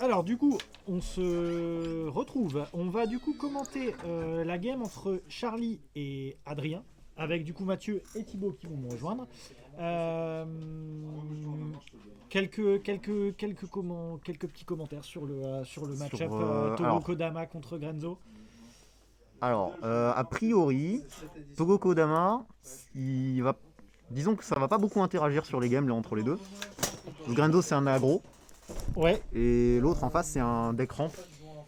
Alors du coup, on se retrouve. On va du coup commenter la game entre Charlie et Adrien, avec du coup Mathieu et Thibaut qui vont me rejoindre. Euh, quelques petits commentaires sur le Sur, match-up Togo alors, Kodama contre Grenzo. a priori, Togo Kodama, il va, disons que ça va pas beaucoup interagir sur les games là, entre les deux. Grendo c'est un aggro Ouais, et l'autre en face c'est un deck ramp.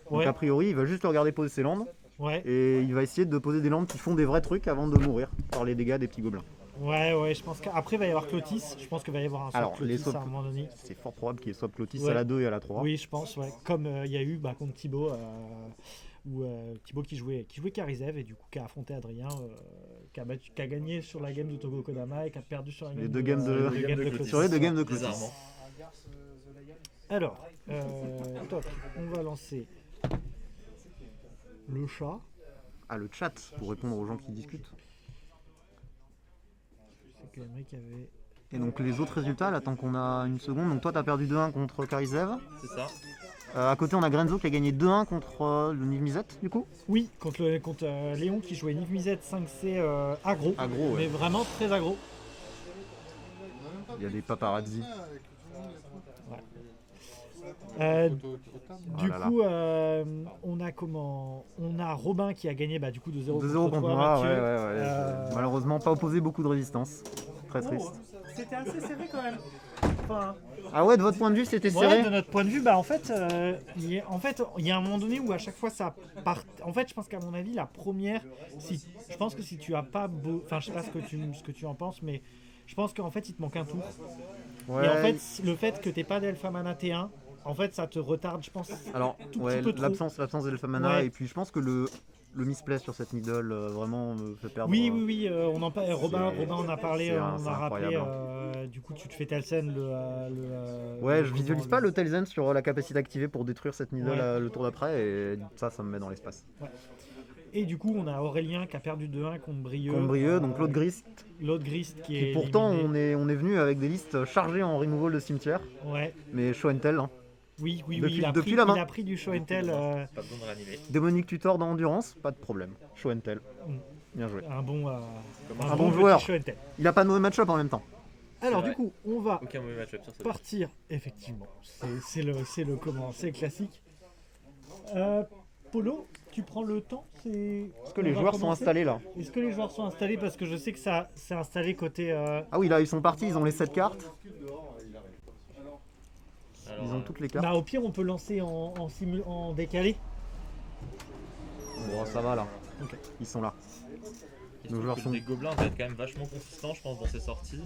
Donc ouais, a priori, il va juste le regarder poser ses landes ouais. et il va essayer de poser des landes qui font des vrais trucs avant de mourir par les dégâts des petits gobelins. Ouais, je pense qu'après il va y avoir Clotis. Je pense qu'il va y avoir un swap Alors, les Clotis swap, à un moment donné. c'est fort probable qu'il y ait swap Clotis à Ouais. la 2 et à la 3. Oui, je pense, ouais. Comme il y a eu contre Thibaut, où Thibaut qui jouait Karizev et du coup qui a affronté Adrien, qui a gagné sur la game de Togo Kodama et qui a perdu sur la game Les deux games de, les deux games de Clotis. sur les deux games de Clotis. Bizarrement. Alors, top, on va lancer le chat. Ah, le chat pour répondre aux gens qui discutent. C'est quand même vrai qu'il y avait. Et donc les autres résultats, là, tant qu'on a une seconde. Donc toi, t'as perdu 2-1 contre Karizev. C'est ça. À côté, on a Grenzo qui a gagné 2-1 contre le Nivmizet, du coup. Oui, contre Léon qui jouait Niv Mizzet 5C aggro, Aggro, ouais. mais vraiment très aggro. Il y a des paparazzi. Du là là. coup, on a Robin qui a gagné du coup de 0 2-0 contre contre toi, moi, Mathieu. ouais. Malheureusement, pas opposé beaucoup de résistance. Très triste. C'était assez serré quand même. Enfin, Ah ouais, de votre point de vue, c'était serré. ouais, de notre point de vue, il y a un moment donné où à chaque fois ça part. En fait, je pense qu'à mon avis, la première, je pense que si tu as pas enfin, je sais pas ce que tu en penses, mais je pense qu'en fait, il te manque un tour. Ouais. Et en fait, le fait que t'aies pas d'Alpha Mana T1, en fait, ça te retarde, je pense. Alors, tout ouais, petit peu trop. l'absence d'Elpha Mana, Ouais. et puis je pense que le misplay sur cette middle vraiment me fait perdre. Oui, on en parle. Robin en a parlé, c'est on a rappelé. incroyable. Du coup, tu te fais Telsen Ouais, je visualise pas le Tailzen sur la capacité activée pour détruire cette middle Ouais. le tour d'après, et ça me met dans l'espace. Et du coup, on a Aurélien qui a perdu 2-1 contre Brieux. Contre Brieux, donc l'autre Grist, L'autre Grist qui qui est. pourtant éliminé. on est venu avec des listes chargées en removal de cimetière, Ouais. mais show and tell. Hein. Oui, Depuis la main. il a pris du show and tell. Pas besoin de réanimer. Démonique Tutor dans Endurance, pas de problème. Show and tell. Mm. Bien joué. Un bon bon joueur. petit show and tell. Il a pas de mauvais match-up en même temps. Alors, vrai. du coup, on va Aucun mauvais match-up sur ce partir, effectivement. C'est le classique. Polo, tu prends le temps. Est-ce que les joueurs sont installés là? Est-ce que les joueurs sont installés? Parce que je sais que ça s'est installé côté. Ah oui, là ils sont partis, ils ont les 7 cartes. Alors, Ils ont toutes les cartes. Au pire, on peut lancer en décalé. Bon, ça va là. Ok. Ils sont là. question nos joueurs que sont- les gobelins vont être quand même vachement consistants, je pense, dans ses sorties.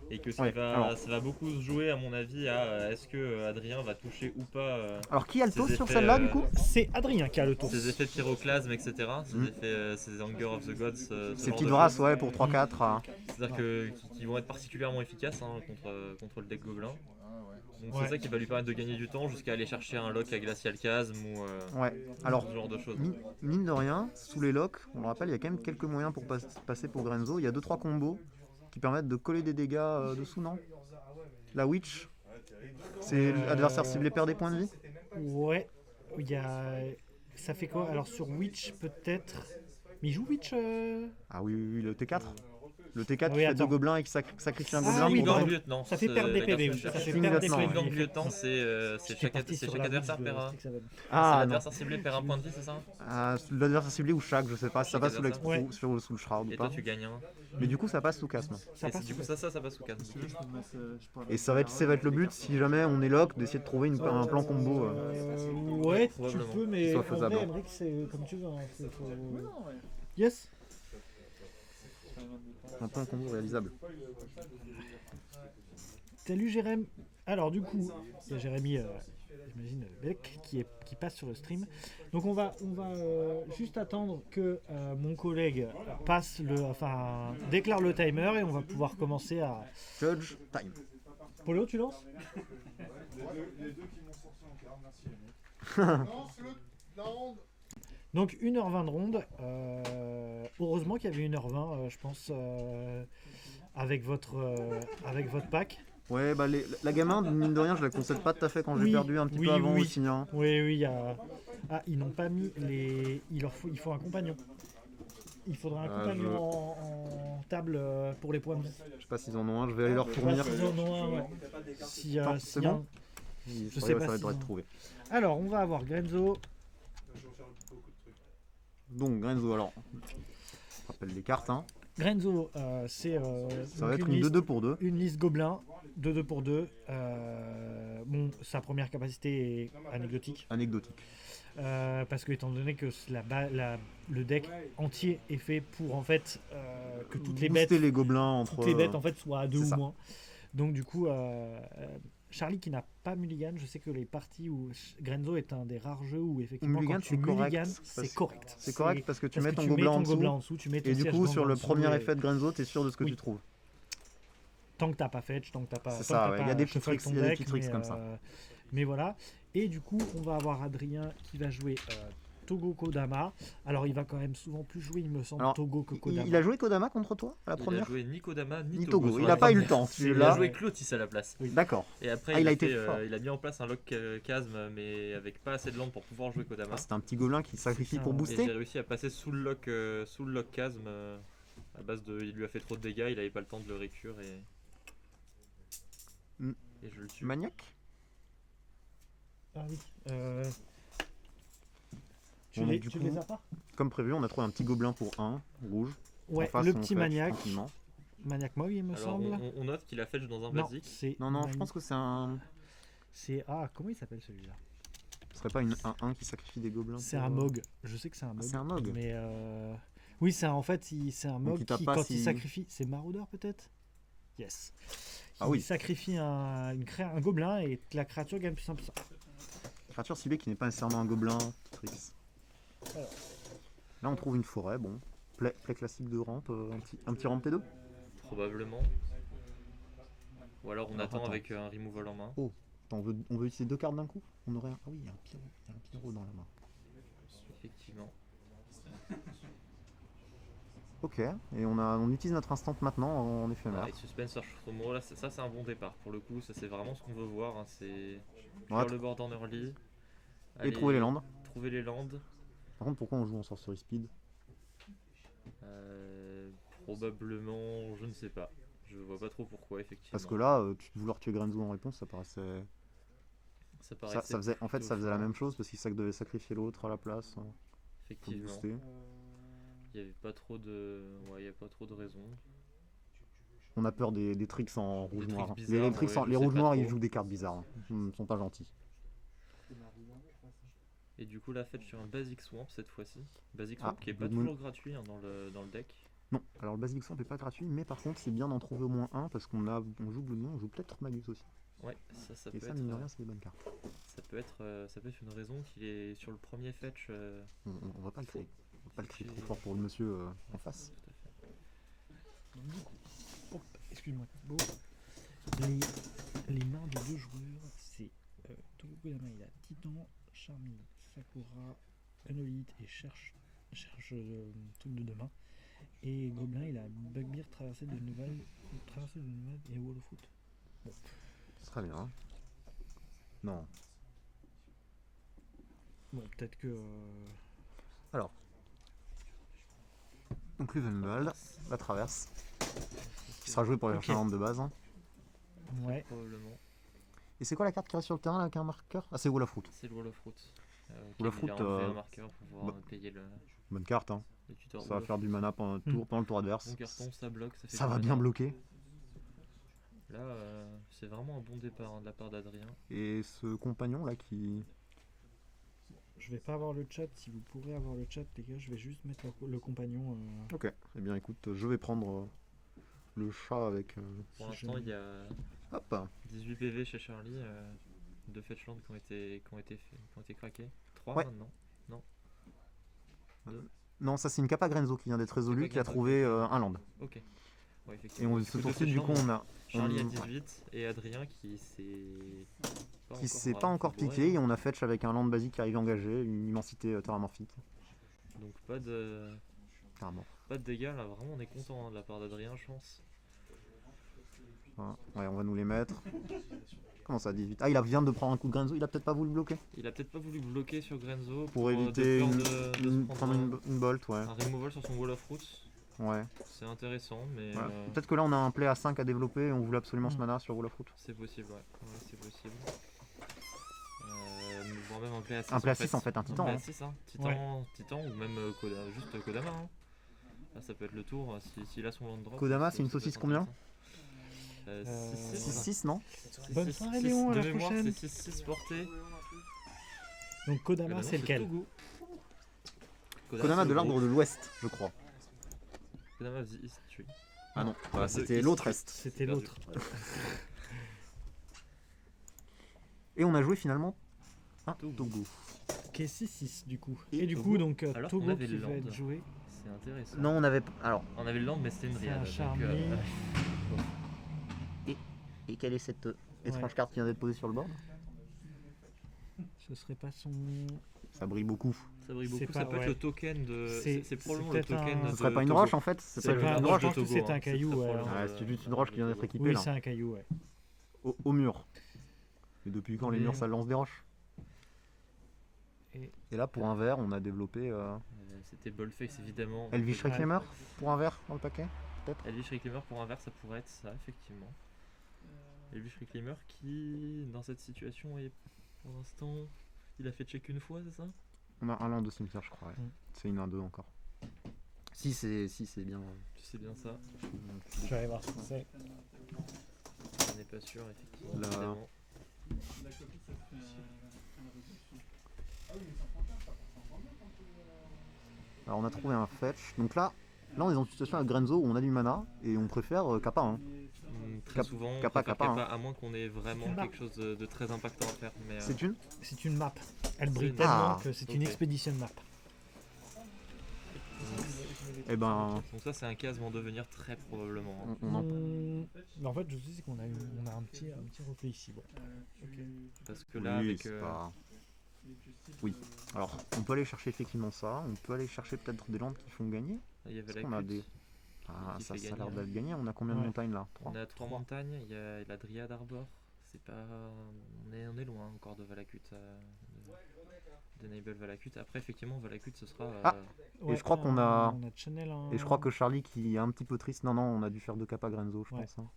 Et que ça, Ouais, alors. ça va beaucoup se jouer, à mon avis, à est-ce que Adrien va toucher ou pas Alors qui a le Ces toast sur effets, celle-là du coup? C'est Adrien qui a le tour. ses effets pyroclasme, etc. Ses Mm. effets, ses Anger of the Gods. Ce Ces genre petites de races, choses. ouais, pour 3-4. C'est-à-dire qu'ils vont être particulièrement efficaces contre le deck gobelin. Donc Ouais. c'est ça qui va lui permettre de gagner du temps jusqu'à aller chercher un lock à Glacial Chasm ou Ouais, alors, ce genre de choses. mine de rien, sous les locks, on le rappelle, il y a quand même quelques moyens pour passer pour Grenzo. Il y a 2-3 combos qui permettent de coller des dégâts dessous, non? La Witch, c'est l'adversaire ciblé perd des points de vie. Ouais. Ça fait quoi? Alors sur Witch, peut-être. Mais il joue Witch Ah oui, le T4. Le T4 Oui, qui fait attends. deux gobelins et qui sacrifie un Ah gobelin oui, pour pardon. drainer. lieutenant. Ça fait perdre des la PV, carte oui. Ça cherche. fait Swing perdre des lieutenant, PV. Swing oui, lieutenant, effectivement. c'est J'étais parti sur chaque la adversaire liste de perd un. Strixhaven. Ah non, L'adversaire ciblé perd un point de vie, c'est ça? l'adversaire ciblé ou chaque, je sais pas, ça passe sous adversaire. Ouais. sous le shroud Et ou toi pas. tu gagnes un. Mais du coup ça passe sous casme. Ça Et passe du coup sous- ça passe sous 4. Et ça va être le but si jamais on est lock d'essayer de trouver un plan combo. Ouais, tu Probablement. peux, mais Soit en faisable, vrai, hein. Emric, c'est comme tu veux. Hein. Yes. Un plan combo réalisable. Salut Jérémy. Alors du coup, il y a Jérémy, j'imagine, Beck, qui passe sur le stream. Donc on va juste attendre que mon collègue déclare le timer et on va pouvoir commencer à... Judge time. Polo, tu lances? Les deux qui m'ont sorti en carte, merci. Non, c'est le. Non, Donc 1h20 de ronde. Heureusement qu'il y avait 1h20, je pense, avec votre pack. Ouais, bah la gamin, mine de rien, je la concède pas tout à fait quand j'ai Oui, perdu un petit oui, peu avant oui. aussi. Hein. Oui, oui, il y a. Ah, ils n'ont pas mis les. Il faut un compagnon. Il faudra un compagnon en table pour les points de vie. Je sais pas s'ils en ont un, je vais aller leur Je sais fournir. pas s'ils en ont un, ouais. Si, Attends, s'il c'est y a bon un- Je sais pas ça va s'ils devoir ont- être trouvé. Alors, on va avoir Grenzo. Je vais faire beaucoup de trucs. Donc, Grenzo, alors. Je rappelle les cartes. Hein. Grenzo, c'est Ça donc va être une 2-2 pour 2. une liste gobelin, 2-2 pour 2. Bon, sa première capacité est anecdotique. Anecdotique. Parce que étant donné que le deck entier est fait pour en fait que toutes les bêtes, les gobelins entre. en fait soient à 2 c'est ou ça. moins. Donc du coup, Charlie qui n'a pas mulligan, je sais que les parties où Grenzo est un des rares jeux où effectivement Mulligan, quand tu c'est correct, mulligan, parce- c'est correct. C'est correct parce que tu Parce mets que ton tu gobelin en gobelin en dessous. dessous, tu mets ton Et du siège coup, blanc sur en le dessous premier et- effet de Grenzo, t'es sûr de ce que Oui. tu trouves. Tant que t'as pas fetch, tant que t'as pas. C'est tant ça, que ouais, t'as il y a des pas petits shuffle tricks, ton il y a des deck, petits tricks mais, comme ça. Mais voilà. Et du coup, on va avoir Adrien qui va jouer Togo Kodama. Alors, il va quand même souvent plus jouer, il me semble, Alors, Togo que Kodama. Il a joué Kodama contre toi à la Il a première joué ni Kodama ni Ni Togo. Togo. sur Il la a pas eu le première. temps. C'est Il a Là, joué Clotis à la place. d'accord. Et après, Ah, il a été fait, fort. il a mis en place un lock chasm, mais avec pas assez de land pour pouvoir jouer Kodama. Ah, c'était un petit gobelin qui sacrifie ça, pour ouais. Et j'ai booster. réussi à passer sous le lock chasm à base de. Il lui a fait trop de dégâts, il avait pas le temps de le récure et. Mm. Et je le tue. Maniaque. Ah oui. Bon, du Tu coup, les as pas Comme prévu, on a trouvé un petit gobelin pour 1, rouge. Ouais, En face, le on petit fetch maniaque. tranquillement. Maniaque Mog, il me Alors semble. on note qu'il a fetch dans un Non, basique. c'est. Non, non, je pense que c'est un. C'est. Ah, comment il s'appelle celui-là Ce serait pas un 1 qui sacrifie des gobelins C'est pour, un Mog. Je sais que c'est un Mog. c'est un Mog. Mais. Oui, c'est en fait, c'est un Mog il tape qui, pas quand il si- sacrifie. C'est Maraudeur peut-être. Yes. Ah Il oui. sacrifie un gobelin et la créature gagne plus 1+1. Créature ciblée qui n'est pas nécessairement un gobelin. Tricks. Alors. Là, on trouve une forêt, bon. Play classique de rampe, un petit rampe T2. Probablement. Ou alors on Alors, attend attends. avec un removal en main. Attends, on veut utiliser 2 cartes d'un coup. On aurait un... Ah oui, il y a un pyro. Il y a un pyro dans la main. Effectivement. Ok, et on utilise notre instant maintenant en éphémère. Avec Suspense Search for More, là, ça c'est un bon départ. Pour le coup, ça c'est vraiment ce qu'on veut voir. Hein. C'est On va faire le board en early. Et Aller trouver les landes. Trouver les landes. Par contre, pourquoi on joue en sorcery speed? Probablement, je ne sais pas. Je vois pas trop pourquoi, effectivement. Parce que là, vouloir tuer Grenzo en réponse, ça paraissait... ça paraissait Ça faisait... En fait, plutôt ça faisait la fort. même chose parce qu'il devait sacrifier l'autre à la place pour Effectivement. booster. Il y avait pas trop de. Ouais, il y a pas trop de raison. On a peur des tricks en rouge-noir. tricks bizarres, ouais, je Les sais rouges-noirs, pas ils trop. jouent des cartes bizarres. Ils ne sont pas gentils. Et du coup, la fête sur un Basic Swamp cette fois-ci. Basic Ah, Swamp qui est pas Blood Moon. toujours gratuit hein, dans le deck. Non, alors le Basilic Swamp n'est pas gratuit, mais par contre, c'est bien d'en trouver au moins un parce on joue Blood Moon, on joue peut-être Magus aussi. Ouais, ça Et peut ça, être. mine de rien, c'est des bonnes cartes. Ça peut être une raison qu'il est sur le premier fetch. On va pas le créer. On va pas le créer trop J'ai- fort pour le monsieur en face. Tout à fait. Donc, du coup, excuse-moi Thibaut, les mains des deux joueurs, c'est Togo Kodama, il a Titan, Charmy, Sakura, Unolite et cherche truc de demain. Et Gobelin, il a Bugbear, Traversée de Nouvelle et Wall of Foot. Très bien. Hein. Non. Bon, peut-être que. Donc Luvenbald, la traverse, qui sera joué pour les Ok. chercher de base. Hein. Ouais. Probablement. Et c'est quoi la carte qui reste sur le terrain là, avec un marqueur? Ah, c'est Wall of Fruit. C'est le Wall of Fruit. Wall of Il a Fruit, enlevé un marqueur pour pouvoir payer Bonne carte, hein. le tuteur. Ça va faire du mana pendant le tour adverse. Bon carton, ça bloque. Ça, fait Ça du va mana. bien bloquer. Là, c'est vraiment un bon départ hein, de la part d'Adrien. Et ce compagnon là qui... Je vais pas avoir le chat. Si vous pourrez avoir le chat, les gars, je vais juste mettre le compagnon. Ok, eh bien écoute, je vais prendre le chat avec... Pour Si l'instant, je- il y a Hop. 18 PV chez Charlie. 2 fetchlands qui ont été craqués. 3 Ouais. maintenant. Non, ça c'est une Kappa Grenzo qui vient d'être résolue, Kappa qui a Grenzo. trouvé un land. Ok. Ouais, Et effectivement. on Parce se que tourne deux du coup fetchlands, on a... Charlie à on- 18 et Adrien qui s'est pas encore piqué, et on a fetch avec un land basique qui arrive engagé, une immensité terramorphique. Donc pas de Carrément. dégâts là, vraiment on est content hein, de la part d'Adrien je pense. Voilà. Ouais, on va nous les mettre. Comment ça, 18? Ah, vient de prendre un coup de Grenzo, il a peut-être pas voulu bloquer. Il a peut-être pas voulu bloquer sur Grenzo Pour de éviter peur une, de se prendre prendre une bolt, ouais. un removal sur son wall of roots. Ouais. C'est intéressant, mais Ouais. Peut-être que là on a un play à 5 à développer et on voulait absolument ce mana sur Wall of Fruit. c'est possible, ouais. Ouais, c'est possible. Voire même un play à 6. Un play à 6 en fait, un titan. Un play Hein. à 6, hein. Titan ou même juste Kodama. Hein. Là, ça peut être le tour s'il a son land drop. Kodama, ça c'est une peut être saucisse combien? 6-6. 6-6, non? Bonne soirée, Léon, à la De mémoire, prochaine. c'est 6-6 portée. Donc Kodama, c'est lequel? Togo. Kodama de l'arbre de l'Ouest, je crois. Kodama of the East Tree. Ah non, Voilà, c'était l'autre Est. C'était perdu. l'autre. Et on a joué finalement un Togo. Togo. Qui est 6-6 du coup. Et Et du Togo. coup, donc Alors qu'on Togo avait qui le va land. être joué. C'est intéressant. Non, on avait. Alors, On avait le land, mais c'était une C'est dryade. un donc, charmé. et quelle est cette étrange carte qui vient d'être posée sur le board? Ce serait pas son. Ça brille beaucoup. Ça brille C'est beaucoup. pas- Ça peut ouais. être le token de. C'est- C'est probablement c'est le peut-être token un- de. Ce serait pas une Togo. roche en fait? C'est pas le une token roche, de je pense que Togo, c'est hein. un caillou, très ouais. probablement Ouais, de- c'est juste une roche qui vient d'être équipée Oui, là. c'est un caillou, ouais. Au mur. Et depuis quand les murs ça lance des roches? Et- Et là pour un verre on a développé C'était Boldface évidemment. Elvish Reclaimer pour un verre dans le paquet? Elvish Reclaimer pour un verre, ça pourrait être ça, effectivement. Elvish Reclaimer qui, dans cette situation, est pour l'instant. Il a fait check une fois, c'est ça? On a un land de cimetière je crois. Ouais. Mm. C'est une 1-2 encore. Si c'est bien. Tu sais bien ça. Je vais aller voir ce que c'est. On n'est pas sûr, effectivement. Là. Évidemment. Alors on a trouvé un fetch. Donc là on est dans une situation avec Grenzo où on a du mana et on préfère Kappa. Hein. Très souvent, on Kappa, préfère Kappa, Kappa, à moins qu'on ait vraiment Kappa. quelque chose de très impactant à faire. Mais, C'est une C'est une map. Elle brille C'est- tellement Ah, que c'est une ok. expedition map. Eh ben donc ça, c'est un cas en devenir très probablement. Hein. on en... Mais en fait, je sais c'est qu'on a, on a un petit reflet ici. Bon. Parce que là, Oui, avec. c'est pas... Oui. Alors on peut aller chercher effectivement ça. On peut aller chercher peut-être des landes qui font gagner. Il y avait Est-ce la qu'on a Cut, des... Ah qui ça, fait ça a gagner, l'air hein. d'être gagné. On a combien de Ouais. montagnes là? On a 3 montagnes, il y a la Dryad Arbor. C'est pas. On est loin encore de Valakut. D'Enable Valakut. Après, effectivement, Valakut, ce sera. Ah. je crois qu'on a- On a Channel en... Et je crois que Charlie qui est un petit peu triste. Non, on a dû faire 2 Kappa Grenzo, je Ouais. pense. Hein.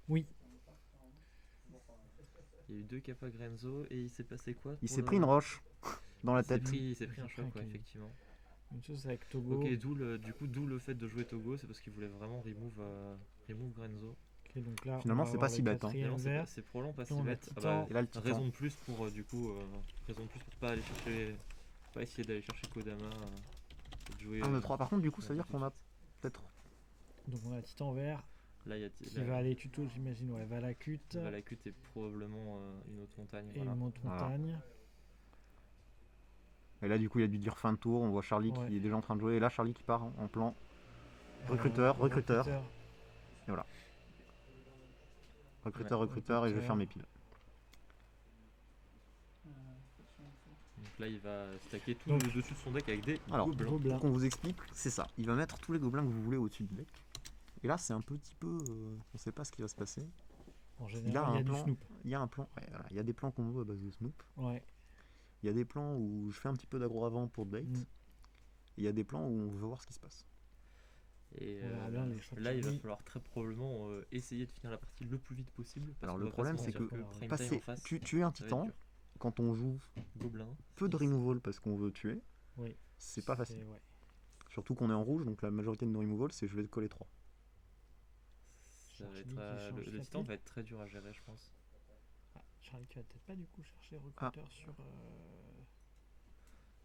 Oui. Il y a eu 2 Kappa Grenzo et il s'est passé quoi Il pour s'est le- pris une roche dans la Il s'est tête. pris- Il s'est pris un Il s'est pris choc, un quoi, caillou. effectivement. Une chose avec Togo. Ok, d'où le fait de jouer Togo, c'est parce qu'il voulait vraiment remove Grenzo. Ok, donc là, Finalement, on va c'est avoir pas le si bête, hein. quatrième Finalement, vert. c'est probablement pas Puis si on a bête. Ah Titan. bah, Et là le titan. raison de plus pour raison de plus pour pas aller chercher, pas essayer d'aller chercher Kodama et de jouer. 1, 2, 3. Par contre, du coup, ça veut dire qu'on a peut-être. Donc on a Titan vert Là, il y a qui va aller tuto, j'imagine, ouais, Valakut Valakut est probablement une autre montagne. et Voilà. une autre Voilà. montagne. Et là, du coup, il a dû dire fin de tour. On voit Charlie Ouais. qui est déjà en train de jouer. Et là, Charlie qui part en plan. Recruteur. Recruteur, Ouais. recruteur, et je ferme mes piles. Donc là, il va stacker tout Donc- le dessus de son deck avec des Alors, gobelins. Gobelin. Pour qu'on vous explique, c'est ça. Il va mettre tous les gobelins que vous voulez au-dessus du deck. Et là, c'est un petit peu. On sait pas ce qui va se passer. En Il a général, il y un a du plan. Snoop. Il y a un plan. Ouais, voilà. Il y a des plans qu'on veut à base de Snoop. Ouais. Il y a des plans où je fais un petit peu d'aggro avant pour bait. Mm. Et il y a des plans où on veut voir ce qui se passe. Et On verra bien les shots là, il va Charlie. falloir très probablement essayer de finir la partie le plus vite possible. Parce Alors, qu'on le va pas problème, se c'est mentir que le prime time passer, en face, tuer un ça va être titan, dur. quand on joue Gobelin. peu de removal parce qu'on veut tuer, Oui. c'est pas facile. Ouais. Surtout qu'on est en rouge, donc la majorité de nos removal, c'est je vais te coller 3. Ça va Charlie être, qui change le la titan pile. va être très dur à gérer, je pense. Ah, Charlie, tu vas peut-être pas du coup chercher recruteur sur.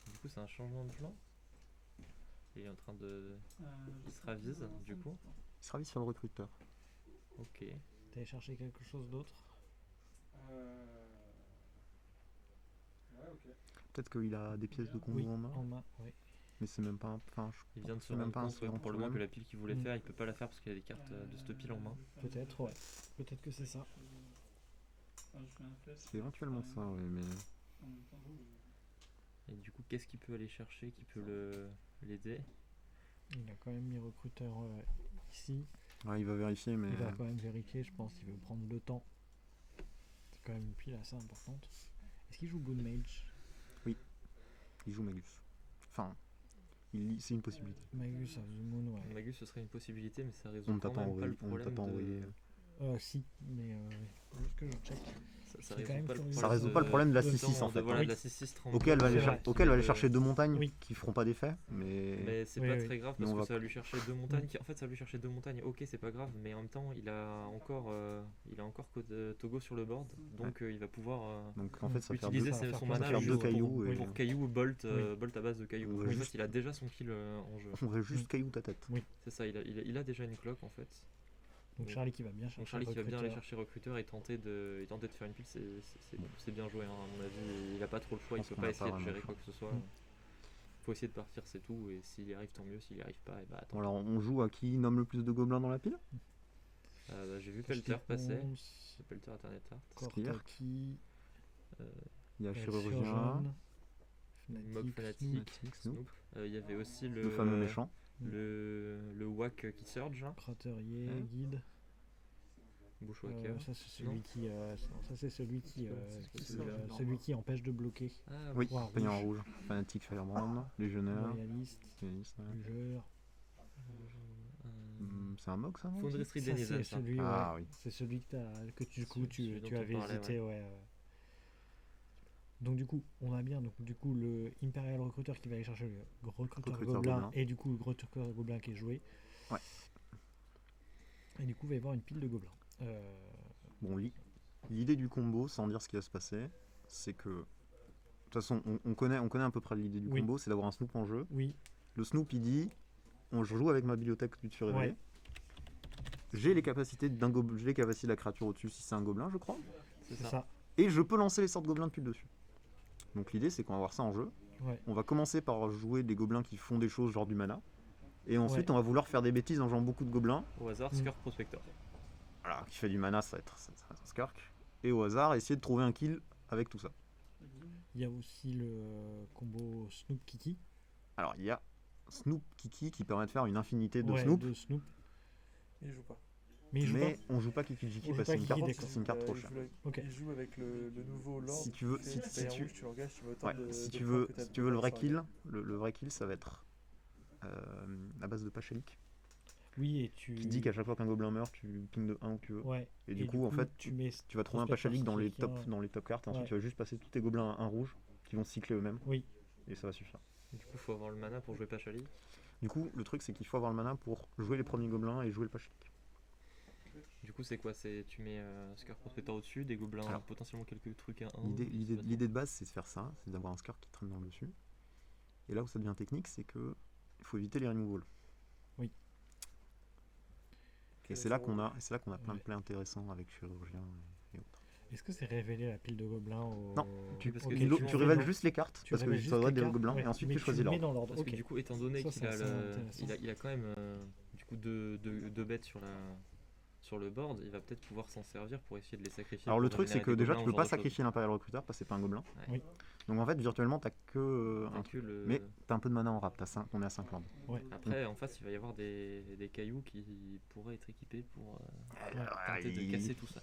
Du coup, c'est un changement de plan. Il est en train de. Il se ravise, du coup. Il sera vite sur le recruteur. Ok. T'allais chercher quelque chose d'autre. Ouais, ok. Peut-être qu'il a des pièces de combo Oui, en main, en main, oui. mais c'est même pas un. Enfin, Il vient de se c'est même rendre pas un compte second pour le moment que problème. la pile qu'il voulait Mm. faire, il peut pas la faire parce qu'il y a des cartes de cette pile en main. Peut-être, ouais. Peut-être que c'est ça. C'est éventuellement ça, oui, mais. Et du coup, qu'est-ce qu'il peut aller chercher qui peut l'aider? Il a quand même mis recruteur ici. Ouais, il va vérifier, mais. Il va quand même vérifier, je pense, il veut prendre le temps. C'est quand même une pile assez importante. Est-ce qu'il joue Good Mage? Il joue Magus. Enfin, c'est une possibilité. Magus of the Moon, ouais. Magus, ce serait une possibilité, mais ça On résout ne t'a quand pas même pas envoyé. le On ne t'a problème pas de... envoyé. Si, mais juste que je check. Ça C'est résout quand même pas le curieux. problème Ça résout pas le problème de la 6-6 en fait. Voilà, Oui. de la 6-6 30. Auquel va C'est vrai. aller chercher 2 montagnes Oui. qui feront pas d'effet, mais. Mais c'est Oui, pas oui. très grave Mais parce on que va- ça va lui chercher 2 montagnes. En fait, ça va lui chercher 2 montagnes. Ok, c'est pas grave, mais en même temps, il a encore Togo sur le board, donc il va pouvoir Donc en fait, ça va faire utiliser ça va faire son plein de mana faire cailloux deux pour- cailloux pour, et- pour cailloux, bolt, Oui. bolt à base de cailloux. On Donc, va en fait, juste- il a déjà son kill en jeu. On aurait juste caillou ta tête. C'est ça, il a déjà une cloque en fait. Donc Charlie qui va bien chercher Donc Charlie qui va bien aller recruteur. chercher recruteur et tenter de faire une pile, c'est bien joué hein, à mon avis. Il a pas trop le choix, il Je pense peut qu'on pas a essayer pas de gérer vraiment quoi que ce soit. Mm. Faut essayer de partir, c'est tout. Et s'il y arrive, tant mieux. S'il y arrive pas, et bah attends. Bon, alors on joue à qui nomme le plus de gobelins dans la pile? J'ai vu Pelter passer. Réponse, Pelter Internet Art. Kortaki, Il y a Chirurgien, chirurgien, Mob Fnatic, Fanatic, Snoop, Snoop, Snoop. Il y avait aussi le fameux méchant. le Wack qui surge, hein. Cratérier, Ouais. Guide. Bushwhacker. Ça c'est celui qui, ça c'est celui qui, C'est celui-là. celui qui empêche de bloquer. Ah Oui, Ouah, peignant rouge. Fanatic Firebrand, légionnaire. Loyaliste, Pianiste, ouais. Lugeur. C'est un mog ça non Foundry Street Ça, Denizen, c'est ça. celui, Ah ouais. oui. C'est celui que tu, du coup, Celui dont tu on avais parlait, hésité, ouais. Donc du coup, on a bien donc du coup le Imperial Recruiter qui va aller chercher le recruteur Recruteur gobelin gobelin. et du coup le recruteur gobelin qui est joué. Ouais. Et du coup, il va y avoir une pile de gobelins. Bon, l'idée du combo, sans dire ce qui va se passer, c'est que. De toute façon, on connaît à peu près l'idée du Oui. combo, c'est d'avoir un Snoop en jeu. Oui, Le Snoop, il dit je joue avec ma bibliothèque que tu révélée. Ouais. J'ai les capacités j'ai les capacités de la créature au-dessus si c'est un gobelin, je crois. C'est c'est ça. ça. Et je peux lancer les sorts de gobelins depuis le dessus. Donc l'idée, c'est qu'on va avoir ça en jeu. Ouais. On va commencer par jouer des gobelins qui font des choses genre du mana. Et ensuite, Ouais. on va vouloir faire des bêtises en jouant beaucoup de gobelins. Au hasard, Mm. Skurk Prospector. Voilà, qui fait du mana, ça va être un Skurk. Et au hasard, essayer de trouver un kill avec tout ça. Il y a aussi le combo Snoop Kiki. Alors, il y a Snoop Kiki qui permet de faire une infinité de Ouais, Snoop. de Snoop. Il joue pas. Mais il joue Mais pas. on joue pas Kiki Jiki On joue parce pas que c'est une Kiki, carte, d'accord. c'est une carte trop Il chère. joue avec- Ok. Il joue avec le nouveau Lord. Si tu veux, qui si, fait si Payant tu, rouge, tu le regardes, tu veux autant ouais, de- si de tu points veux, que t'as si de tu veux le vrai points kill, le vrai kill, ça va être à base de Pachalik, Oui, et tu. qui dit qu'à chaque fois qu'un gobelin meurt, tu ping de 1 où tu veux. Ouais. Et du coup, en fait, tu mets. Tu vas trouver un Prospector Pachalik dans les top, cyclique, dans les top cartes, et ensuite Ouais. tu vas juste passer tous tes gobelins à 1 rouge qui vont cycler eux-mêmes. Oui. Et ça va suffire. Du coup, faut avoir le mana pour jouer Pachali. Du coup, le truc c'est qu'il faut avoir le mana pour jouer les premiers gobelins et jouer le Pachalik. Du coup, c'est quoi? Tu mets Skurk Prospector au-dessus, des gobelins, Alors, potentiellement quelques trucs à 1. L'idée de base c'est de faire ça, c'est d'avoir un Skurk qui traîne dans le dessus. Et là où ça devient technique, c'est que il faut éviter les removals. Oui. Et c'est là qu'on a plein de Ouais. plays intéressants avec chirurgien et autres. Est-ce que c'est révéler la pile de gobelins au. Non, tu, parce au- que ok, tu- tu révèles juste les cartes tu parce que révèles ça juste doit les être des cartes, gobelins ouais, et ensuite mais tu choisis le mets l'ordre. dans l'ordre. Parce que Ok. du coup, étant donné Ça, qu'il c'est a, assez intéressant. il a quand même du coup deux bêtes sur le board, il va peut-être pouvoir s'en servir pour essayer de les sacrifier. Alors le pour truc c'est régénérer que des déjà gobelins tu ou peux ce pas genre de choses. sacrifier l'Imperial Recruiter parce que c'est pas un gobelin. Ouais. Oui. Donc en fait virtuellement t'as que Fait que le- mais t'as un peu de mana en rap, on est à 5 landes. Après, en face, il va y avoir des cailloux qui pourraient être équipés pour tenter de il- casser tout ça.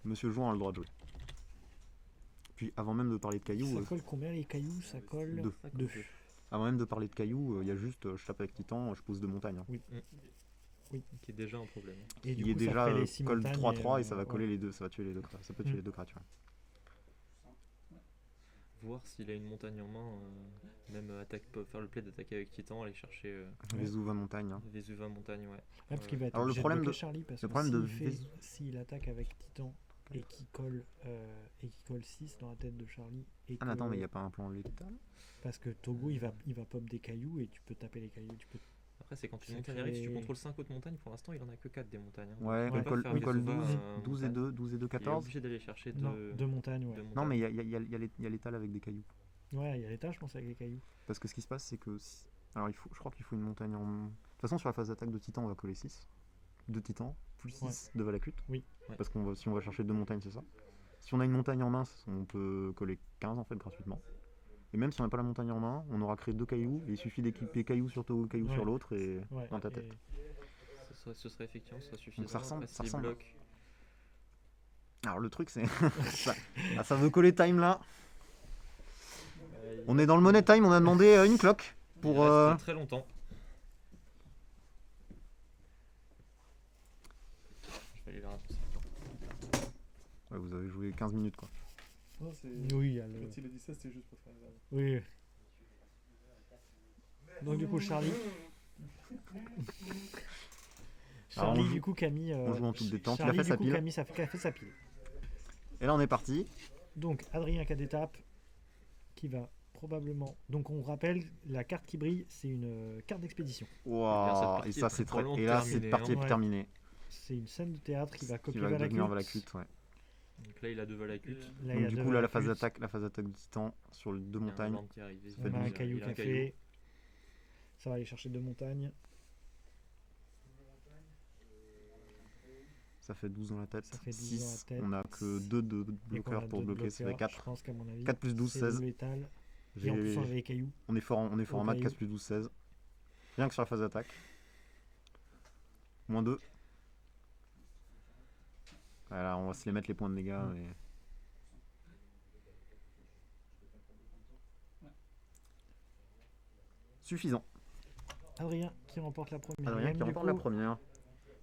Monsieur le joueur a le droit de jouer. Puis avant même de parler de cailloux, Ça colle combien les cailloux? Ça colle Deux. Ça deux. compte peu. avant même de parler de cailloux, il y a juste je tape avec Titan, je pose 2 montagnes. Hein. Qui est déjà un problème. Et du Il est coup, ça déjà fait les six colle montagnes 3-3 et ça va ouais. coller les deux, ça va tuer les deux, ça peut tuer Mm. les deux créatures. Voir s'il a une montagne en main, même peut faire le play d'attaquer avec Titan, aller chercher Ouais. Vesuva montagne. Hein. Vesuva montagne, ouais. Ouais, parce qu'il va être Alors, le obligé problème de bloquer de- Charlie parce le que problème de s'il attaque avec Titan et qu'il colle 6 dans la tête de Charlie et Ah mais attends, que- mais il n'y a pas un plan létal. parce que Togo il va pop des cailloux et tu peux taper les cailloux, tu peux Après, c'est quand une Ça montagne crée- arrive, si tu contrôles 5 autres montagnes, pour l'instant, il en a que 4 des montagnes. hein. Ouais, peut on pas colle, faire on colle Vesuva, 12 et 2, 12 et 2, Il est 14. obligé d'aller chercher non, deux deux montagnes, ouais. Non mais il y a l'étal avec des cailloux. Ouais, il y a l'état je pense avec les cailloux. Parce que ce qui se passe c'est que alors je crois qu'il faut une montagne en. De toute façon sur la phase d'attaque de Titan on va coller 6. 2 Titans, plus 6 de Valakut. Oui. Ouais. Parce si on va chercher 2 montagnes c'est ça. Si on a une montagne en main, on peut coller 15 en fait gratuitement. Et même si on n'a pas la montagne en main, on aura créé 2 cailloux et il suffit d'équiper cailloux sur Togo, cailloux Ouais. sur l'autre et Ouais. dans ta tête. et- ce serait effectivement suffisant. ça ressemble- Après, ça s'il ressemble. bloque, Alors le truc c'est... ça veut coller time là. il On est dans le money time, on a demandé une cloque pour... reste très longtemps. Je vais aller leur annoncer le temps. Ouais, vous avez joué 15 minutes quoi. Non, c'est. Oui, il y a le- Quand il a dit ça, c'était juste pour faire une vanne. Oui. Donc du coup Charlie. Alors, on Charlie joue- du coup qui a mis. on joue en toute détente, il a Charlie fait du sa coup pile. qui a fait sa pile. Et là on est parti. Donc Adrien qui a des tapes, qui va probablement. Donc on rappelle, la carte qui brille, c'est une carte d'expédition. Waouh, partie et ça est c'est très... probablement Et là cette terminée, partie hein. est terminée. C'est une scène de théâtre qui va Qui copier va devenir Valakut. Valakut, ouais. Donc là, il a 2 Valakut. Là, il y Donc a du deux coup là la phase Valakut. d'attaque du titan sur les deux Il y a un montagnes. land qui est arrivé. On a un Il caillou a un café. Ça va aller chercher 2 montagnes. Ça fait 12 dans la tête. Ça fait 12 dans 6, la tête. on a que 2 de Et qu'on a bloqueurs pour deux bloquer, ça fait bloqueurs. 4. Je pense qu'à mon avis, 4 plus 12, c'est 16. le létal. Et en plus, on avait les cailloux. On est fort en Au maths, caillou. 4 plus 12, 16. Rien que sur la phase d'attaque. Moins 2. Voilà, on va se les mettre les points de dégâts. Mais... Suffisant. Adrien qui remporte la première. Adrien Même qui du remporte la coup, première.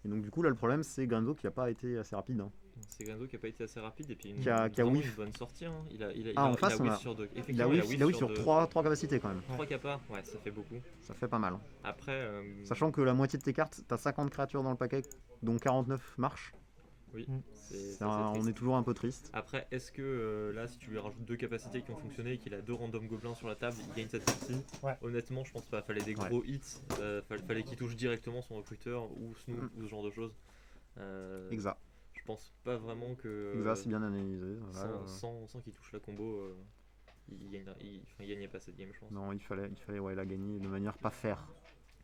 Et donc du coup là le problème c'est Grenzo qui a pas été assez rapide. Hein. C'est Grenzo qui a pas été assez rapide et puis Qui a vraiment whiff. une bonne sortie. Hein. En face, on whiff a- sur 2. Il a whiff sur 3 capacités quand même. 3 capas, ouais, ça fait beaucoup. Ça fait pas mal. Hein. Après, Sachant que la moitié de tes cartes, t'as 50 créatures dans le paquet, dont 49 marchent. oui, Mm. On triste. est toujours un peu triste. Après, est-ce que là, si tu lui rajoutes 2 capacités qui ont fonctionné et qu'il a 2 random gobelins sur la table, il gagne cette partie? Ouais. Honnêtement, je pense pas. Fallait des gros hits, fallait qu'il touche directement son recruteur ou Snoop ou ce genre de choses. Exact. Je pense pas vraiment que. Exact, c'est bien analysé. Voilà, Sans qu'il touche la combo, il gagnait pas cette game, je pense. Non, il fallait ouais, la gagner de manière pas fair.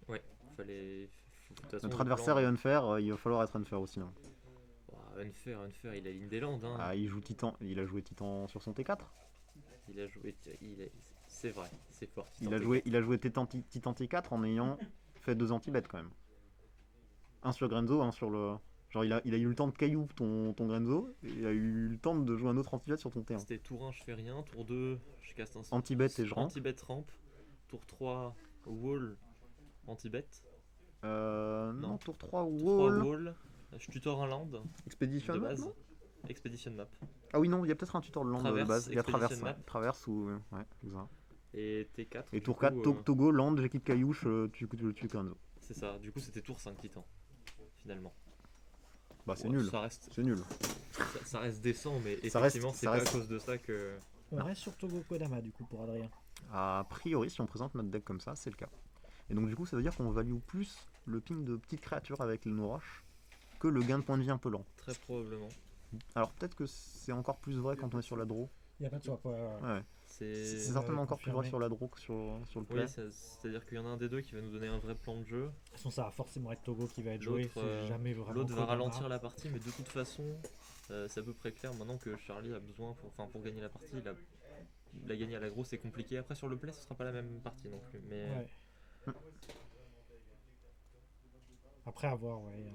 Ouais, fallait. De toute façon, Notre le adversaire plan- est unfair, il va falloir être unfair aussi. Hein. Ouah, unfair, il a ligne des Landes. Hein. Ah, il a joué Titan sur son T4. Il a joué. C'est vrai, c'est fort. Il a joué Titan T4 en ayant fait 2 anti-bêtes quand même. Un sur Grenzo, un sur le... Genre il a eu le temps de caillou ton Grenzo, et il a eu le temps de jouer un autre anti-bête sur ton T1. C'était tour 1, je fais rien. Tour 2, je caste un Anti-bet et je rampe. Anti-bet ramp. Tour 3, wall, anti-bet. Non, tour 3 Tour 3, wall, wall. Je tutor un land Expedition de map, base. non Expedition map. Ah oui, non, il y a peut-être un tutor de land de Traverse, base. Il y a Expedition traverse, map. ouais. Traverse ou... Ouais, exact. Et T4. Et du tour coup, 4, Togo, land, j'équipe caillouche, tu Grenzo. c'est ça, du coup c'était tour 5 titan. Finalement. Bah c'est Ouais, nul, Ça reste, c'est nul. ça reste décent, mais Ça reste- effectivement, c'est ça pas reste- à cause de ça que. on reste sur Togo Kodama du coup pour Adrien. A priori, si on présente notre deck comme ça, c'est le cas. Et donc du coup, ça veut dire qu'on value plus le ping de petites créatures avec les no roches que le gain de points de vie un peu lent. Très probablement. Alors peut-être que c'est encore plus vrai quand on est sur la draw. Il n'y a pas de choix. Ouais. C'est C'est. certainement encore plus vrai confirmé. sur la draw que sur le play. Oui, c'est-à-dire qu'il y en a un des deux qui va nous donner un vrai plan de jeu. De toute façon, ça va forcément être Togo qui va être joué. L'autre, C'est jamais vraiment. L'autre va Kodama. ralentir la partie, mais de toute façon, c'est à peu près clair maintenant que Charlie a besoin, pour gagner la partie, il a gagné à l'aggro, c'est compliqué. Après, sur le play, ce sera pas la même partie non plus. Mais Ouais. Après avoir, ouais.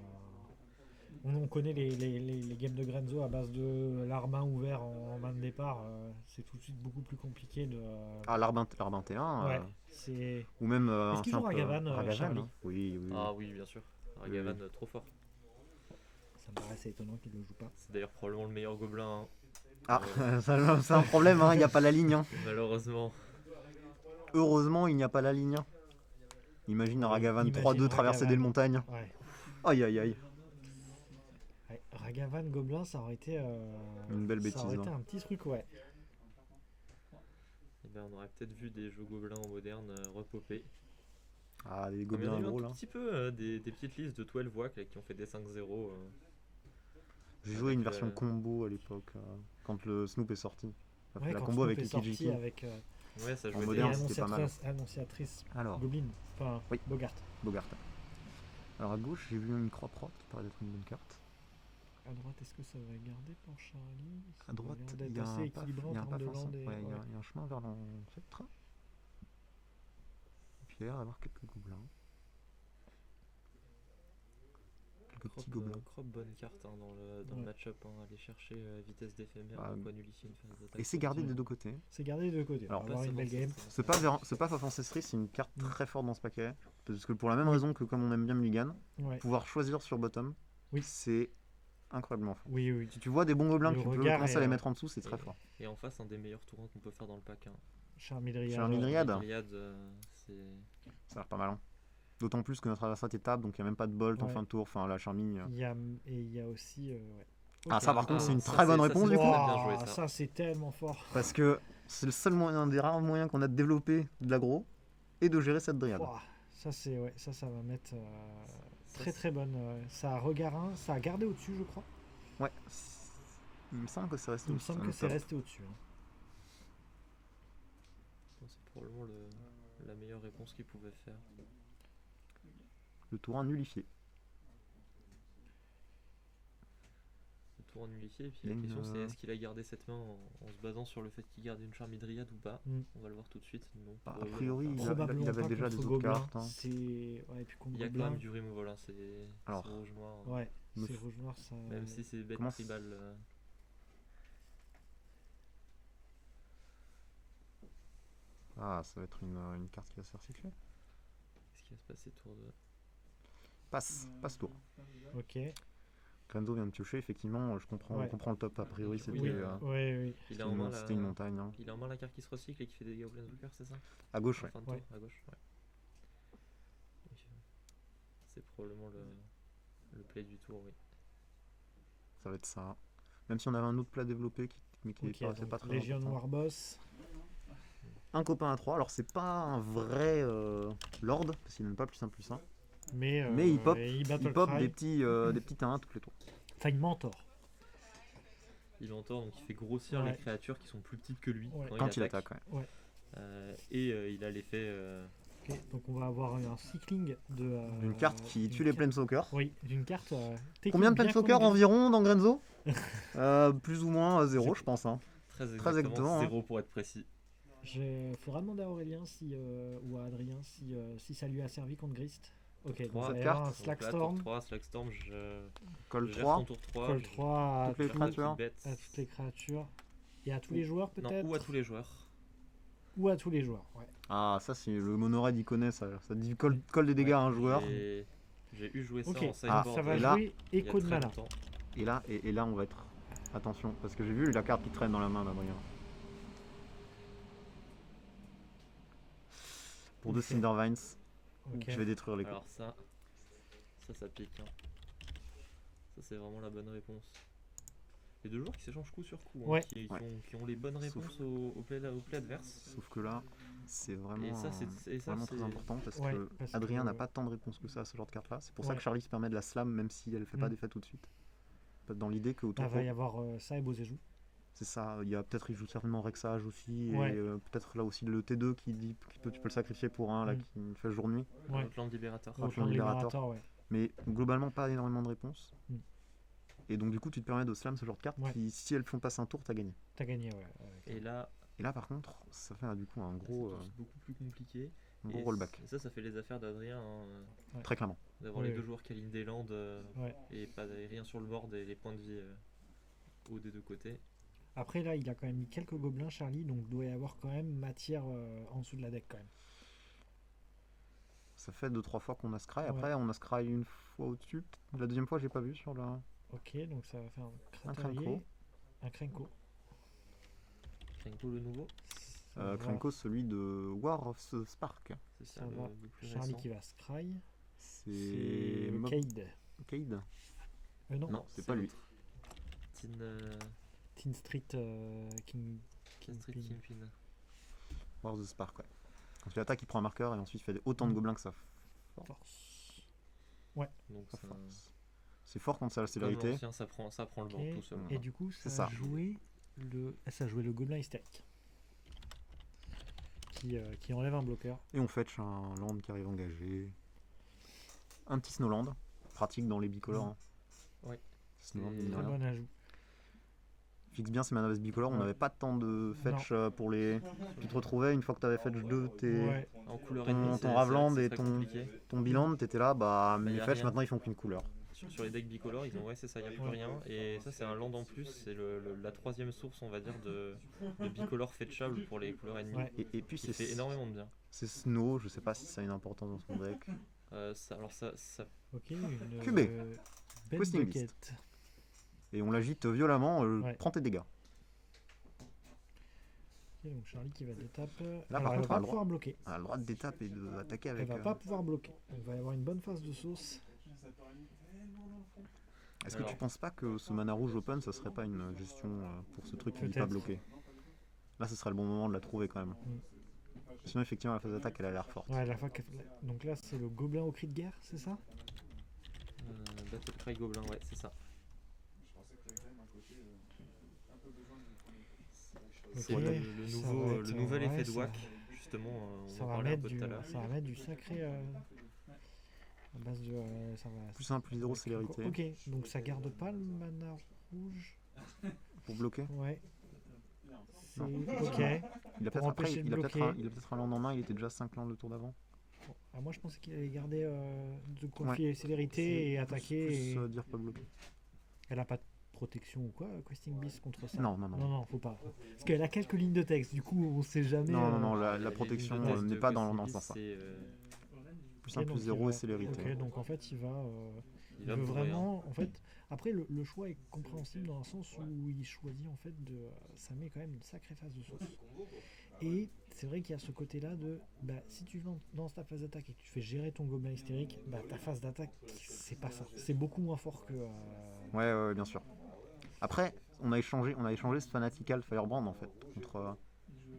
On connaît les games de Grenzo à base de l'armain ouvert en main de départ. C'est tout de suite beaucoup plus compliqué de. Ah, l'Arbin T1, Ouais, c'est. ou même Est-ce qu'il joue simple, Ragavan, Charlie hein. Oui, oui. ah oui, bien sûr. Ragavan, trop fort. Ça me paraissait étonnant qu'il le joue pas. C'est d'ailleurs probablement le meilleur gobelin. Hein. Ah, ça, c'est un problème, il n'y a pas la ligne. Hein. Malheureusement. Heureusement, il n'y a pas la ligne. Imagine un Ragavan Imagine 3-2 traverser Ragavan. des montagnes. Ouais. Aïe aïe aïe. Ouais, Ragavan Gobelin, ça aurait été. Une belle Ça aurait bêtise, été hein. un petit truc, ouais. Eh ben, on aurait peut-être vu des jeux gobelins en moderne repopper. Ah, des Il y en gobelins a eu un drôles. tout Hein. petit peu des petites listes de 12 voix qui ont fait des 5-0. J'ai joué une avec, version combo à l'époque, quand le Snoop est sorti. Enfin, Ouais, la quand combo avec Snoop est sorti Ikijiki. avec Ouais, ça En jouait moderne, et des... c'était pas mal. annonciatrice Alors, Goblin, enfin Oui. Bogart. Bogart. Alors à gauche, j'ai vu une croix propre qui paraît être une bonne carte. À droite, est-ce que ça va garder pour Charlie? À droite, l'air il d'être y a assez un équilibré en il y a un termes de paf, land et- ouais, il y a- ouais. il y a un chemin vers l'ancêtre. Et puis il y a l'air d'avoir quelques gobelins. quelques petits gobelins. Crop, bonne carte hein, dans le Ouais. match-up. Hein, aller chercher vitesse d'éphémère Ah, ou quoi nullifier une phase d'attaque. Et c'est gardé des deux côtés. C'est gardé des deux côtés. Alors, On va avoir une belle game. C'est pas Faf Ancestry, c'est une carte très forte dans ce paquet. Parce que pour la même raison que comme on aime bien Mulligan, Ouais. pouvoir choisir sur bottom, Oui. c'est incroyablement fort. Oui, oui. Si tu vois des bons gobelins, Le tu peux regard commencer est, à les mettre en dessous, c'est très et- fort. Et en face, un des meilleurs tournois qu'on peut faire dans le pack. Hein. Charmidriade. Charmidriade. Myriad, c'est. Ça a l'air pas mal. Hein. D'autant plus que notre adversaire était table, donc il n'y a même pas de bolt en Ouais. fin de tour. Enfin, la Charmy. Il y a aussi. Ouais. Ah, Ok. ça par contre, c'est une ça, très bonne ça, réponse c'est du coup. bon. bien joué, Wouah, ça. ça c'est tellement fort. Parce que c'est le seul moyen, un des rares moyens qu'on a de développer de l'aggro et de gérer cette dryade. Wouah, ça c'est ouais, ça va mettre Ça, très c'est- très bonne. Ça a regard 1, ça a gardé au-dessus je crois. Ouais. Il me semble que c'est resté Il me au- semble un que c'est top. resté au-dessus. Hein. C'est probablement la meilleure réponse qu'il pouvait faire. Le tour 1 nullifié. Le tour nullifié. Et puis Il y la a question, une, c'est est-ce qu'il a gardé cette main en se basant sur le fait qu'il garde une Charmidriade ou pas. Mm. On va le voir tout de suite. Non, Bah, a probablement priori, pas. il Probablement avait pas déjà contre des autres Gobelin. cartes, hein. C'est ouais, et puis contre Il y a quand Gobelin. même du removal. Hein. C'est Alors, rouge noir. Hein. Ouais, Me c'est f- rouge noir ça. Même si c'est bête Comment tribal. Ah, ça va être une carte qui va se faire siffler. Qu'est-ce qui va se passer tour 2? Passe tour. OK. Grenzo vient de piocher, effectivement, je comprends, Ouais. on comprend le top. A priori, c'était Oui, euh, Il a en main la... c'était une montagne. Hein. Il a en main la carte qui se recycle et qui fait des dégâts au Planeswalker, c'est ça? À gauche, ouais. En fin de tour, Ouais. à gauche, ouais. Donc, c'est probablement le play du tour, oui. Ça va être ça. Même si on avait un autre plat développé, mais qui OK, est pas, c'est donc pas très Légion important. Warboss. Un copain à 3, alors c'est pas un vrai Lord, parce qu'il donne pas plus 1 plus 1. Mais Mais il pop, il battle Il pop cry. des petits 1 tous les tours. Enfin, il mentor. Il entend, donc il fait grossir Ouais. les créatures qui sont plus petites que lui Ouais. Quand il attaque, ouais. Il a l'effet. OK, donc on va avoir un cycling de D'une carte qui d'une tue les carte- Planeswalkers. Oui, d'une carte. Combien de bien Planeswalkers combinée. environ dans Grenzo Plus ou moins 0, je pense. Hein. Très exactement, exactement, hein. 0 pour être précis. Il faudra demander à Aurélien ou à Adrien si ça lui a servi contre Grist. Ok, donc Trois. ça Cette va y avoir carte. un Donc là, Slackstorm. tour 3, Slackstorm, Call je gère 3. ton tour 3. Call 3 à, Toutes les tous- créatures. à toutes les créatures. Et à tous les joueurs peut-être. Non, ou à tous les joueurs. Ou à tous les joueurs, ouais. Ah, ça, c'est le monoraid, il connaît ça. Ça dit colle des dégâts à un joueur. J'ai eu joué ça Ok, en Ah, sideboard. ça va et là, jouer il y a Écho de très mana. longtemps. Et là, on va être. Attention, parce que j'ai vu la carte qui traîne dans la main d'Adrien. Pour Il deux fait- Cindervines, Ok. je vais détruire les coups. Alors ça pique. Hein. Ça c'est vraiment la bonne réponse. Les deux joueurs qui s'échangent coup sur coup, hein, Ouais. qui ont les bonnes réponses au play adverse. Sauf que là, c'est vraiment, Et ça, c'est vraiment très important parce Ouais, que parce Adrien que- n'a pas tant de réponses que ça à ce genre de carte là. C'est pour ça Ouais. que Charlie se permet de la slam même si elle fait pas Mm. d'effet tout de suite. Dans l'idée qu'au Il tour va y avoir ça et Bozéjou. c'est ça, il y a peut-être il joue certainement Rexage aussi Ouais. et peut-être là aussi le T2 qui dit tu peux le sacrifier pour un là Mm. qui fait jour-nuit. Ouais. Outland Libérateur. Ouais. Outland Liberator, ouais. Mais globalement pas énormément de réponses. Mm. Et donc du coup tu te permets de slam ce genre de cartes Ouais. qui si elles font passer un tour t'as gagné. T'as gagné, ouais. Et là, Et là par contre ça fait du coup un gros, c'est beaucoup plus compliqué. gros rollback. Et ça fait les affaires d'Adrien. Hein, Très clairement. d'avoir Oui, les oui. deux joueurs qui alignent des landes Ouais. et rien sur le board et les points de vie haut des deux côtés. Après, là, il a quand même mis quelques gobelins, Charlie, donc doit y avoir quand même matière en dessous de la deck, quand même. Ça fait 2-3 fois qu'on a scry. Ouais. Après, on a scry une fois au-dessus. La deuxième fois, j'ai pas vu sur la. Ok, donc ça va faire un Un Cratérier, Krenko. un Krenko. Krenko le nouveau, Ça va. Krenko, celui de War of the Spark. c'est ça, Ça va. le plus Charlie récent. qui va scry. C'est. C'est Cade. Cade. Non, Non, c'est pas lui. l'autre. Teen Street King. Teen Street Kingpin. Kingpin. War of the Spark, ouais. Quand il attaque, il prend un marqueur et ensuite il fait autant de gobelins que ça. Force. Donc Ça c'est force. C'est fort contre sa comme célébrité. l'ancien, ça prend le Ok. banc tout seul. Et du coup, C'est ça a ça. joué ça a joué le gobelin hystérique. Qui enlève un bloqueur. Et on fetch un land qui arrive engagé. Un petit Snowland. Pratique dans les bicolores. Hein. Ouais. Snowland, C'est mine de Très rien. bon ajout. Fixe bien ces manavest bicolores. On Ouais. n'avait pas tant de fetch pour les. Tu te retrouvais une fois que tu avais fetch 2, Ouais. En couleur Ton- ennemie, ton c'est Raveland c'est et très ton- compliqué. ton bilan, t'étais là, bah Bah, mes y a fetch rien. maintenant ils font qu'une couleur. sur les decks bicolores, ils ont ouais c'est ça, il n'y a plus Ouais. rien. Et ça c'est un land en plus, c'est la troisième source on va dire de bicolore fetchable pour les couleurs ennemies. Ouais. Et puis Qui fait c'est énormément de bien. Snow, je sais pas si ça a une importance dans son deck. Alors ça Ok, une QB. bête Questing de Beast. quête. Et on l'agite violemment, Ouais. prends tes dégâts. Ok, donc Charlie qui va d'étape. Là, Alors par elle contre, va elle a pas le pouvoir bloquer. Elle a le droit d'étape et d'attaquer Elle avec. va pas pouvoir bloquer. Il va y avoir une bonne phase de sauce. Est-ce que Alors. tu penses pas que ce mana rouge open, ça serait pas une gestion pour ce truc qui n'est pas Peut-être. bloqué? Là, ce serait le bon moment de la trouver quand même. Sinon, effectivement, la phase d'attaque, elle a l'air forte. Ouais, donc là c'est le gobelin au cri de guerre, c'est ça? Battle Cry Gobelin, ouais c'est ça. C'est Ok, le ça nouveau, va être, le nouvel ouais, effet de ça- whack, justement, on Ça en va, parlait un mettre peu du, tout à l'heure. ça va mettre du sacré. À base de. Ça va, Plus 1, plus 0, célérité. Ok, donc ça garde pas le mana rouge. Pour bloquer. Ouais. C'est. Non. Ok. Il a Pour peut-être après, empêcher de il a peut-être bloquer. un land en main, il était déjà 5 lands le tour d'avant. Ah, moi je pensais qu'il allait garder de quoi Ouais. filer célérité et attaquer. Plus, et- dire pas bloquer. Elle a pas de protection ou quoi, Questing Beast contre ça? Non, non, non. Non, non, faut pas. Parce qu'elle a quelques lignes de texte, du coup on sait jamais. Non, non, non, Les la lignes protection de texte n'est de pas dans Questing ce Beast, sens-là. c'est, Plus Ok, 1, donc plus il 0 va- et célérité. Ok, donc en fait il va. il Il va veut mourir. vraiment, en fait, après le choix est compréhensible dans le sens où il choisit en fait de, ça met quand même une sacrée phase de sauce. Et c'est vrai qu'il y a ce côté-là de, bah, si tu lances ta phase d'attaque et que tu fais gérer ton gobelin hystérique, bah, ta phase d'attaque c'est pas ça, c'est beaucoup moins fort que. Ouais, ouais, bien sûr. Après, on a échangé ce Fanatical Firebrand en fait. Contre,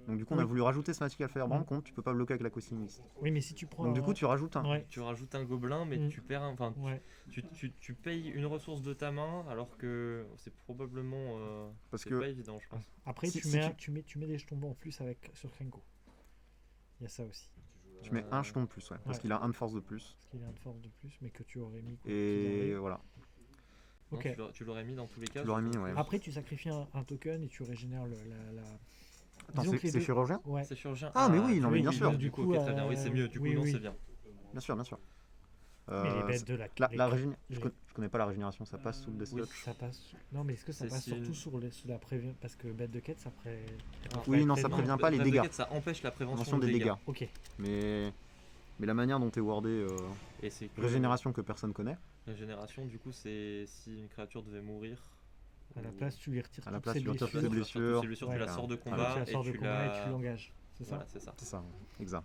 donc du coup, on a Oui. voulu rajouter ce Fanatical Firebrand Mm. contre tu peux pas bloquer avec la Questing Beast. Oui, mais si tu prends. Donc du coup, tu rajoutes un. Ouais, Tu rajoutes un gobelin, mais Mm. tu perds enfin, ouais. tu payes une ressource de ta main, alors que c'est probablement Parce c'est que pas évident, je pense. Après, Si- tu, si mets, tu- tu mets des jetons bons en plus avec sur Krenko. Il y a ça aussi. tu mets un jeton de plus, ouais, parce Ouais. qu'il a un de force de plus. Parce qu'il a une force de plus, mais que tu aurais mis. quoi qu'il Et arrive. voilà. Non, Ok. tu l'aurais mis dans tous les cas. Tu l'aurais mis, ouais. Après, tu sacrifies un token et tu régénères la. Attends, Disons que les c'est deux- chirurgien? Ouais. C'est chirurgien. Ah, mais oui, non, mais oui, bien oui, sûr. donc, Du coup, ok, très bien. Oui, c'est mieux. Du coup, oui, non, oui. c'est bien. Bien sûr, bien sûr. Mais les bêtes de la. Je connais pas la régénération, ça passe sous le Death Oui. Touch. Ça passe. Non, mais est-ce que ça C'est passe si- surtout sous la prévision? Parce que bête de quête, ça pré. Oui, non, ça prévient pas les Bref de dégâts. quête, ça empêche la Prévention prévention des dégâts. Ok. Mais la manière dont est wordé Et c'est que régénération que personne connaît, régénération, du coup, c'est si une créature devait mourir. À la ou- place, tu lui retires À la toutes place, ses tu lui retires blessures. toutes ses sur toutes blessures. ces blessures, Ouais. tu la sors de Tu combat la sors de et tu combat la. et tu l'engages. C'est ça? Voilà, c'est ça. c'est ça, exact.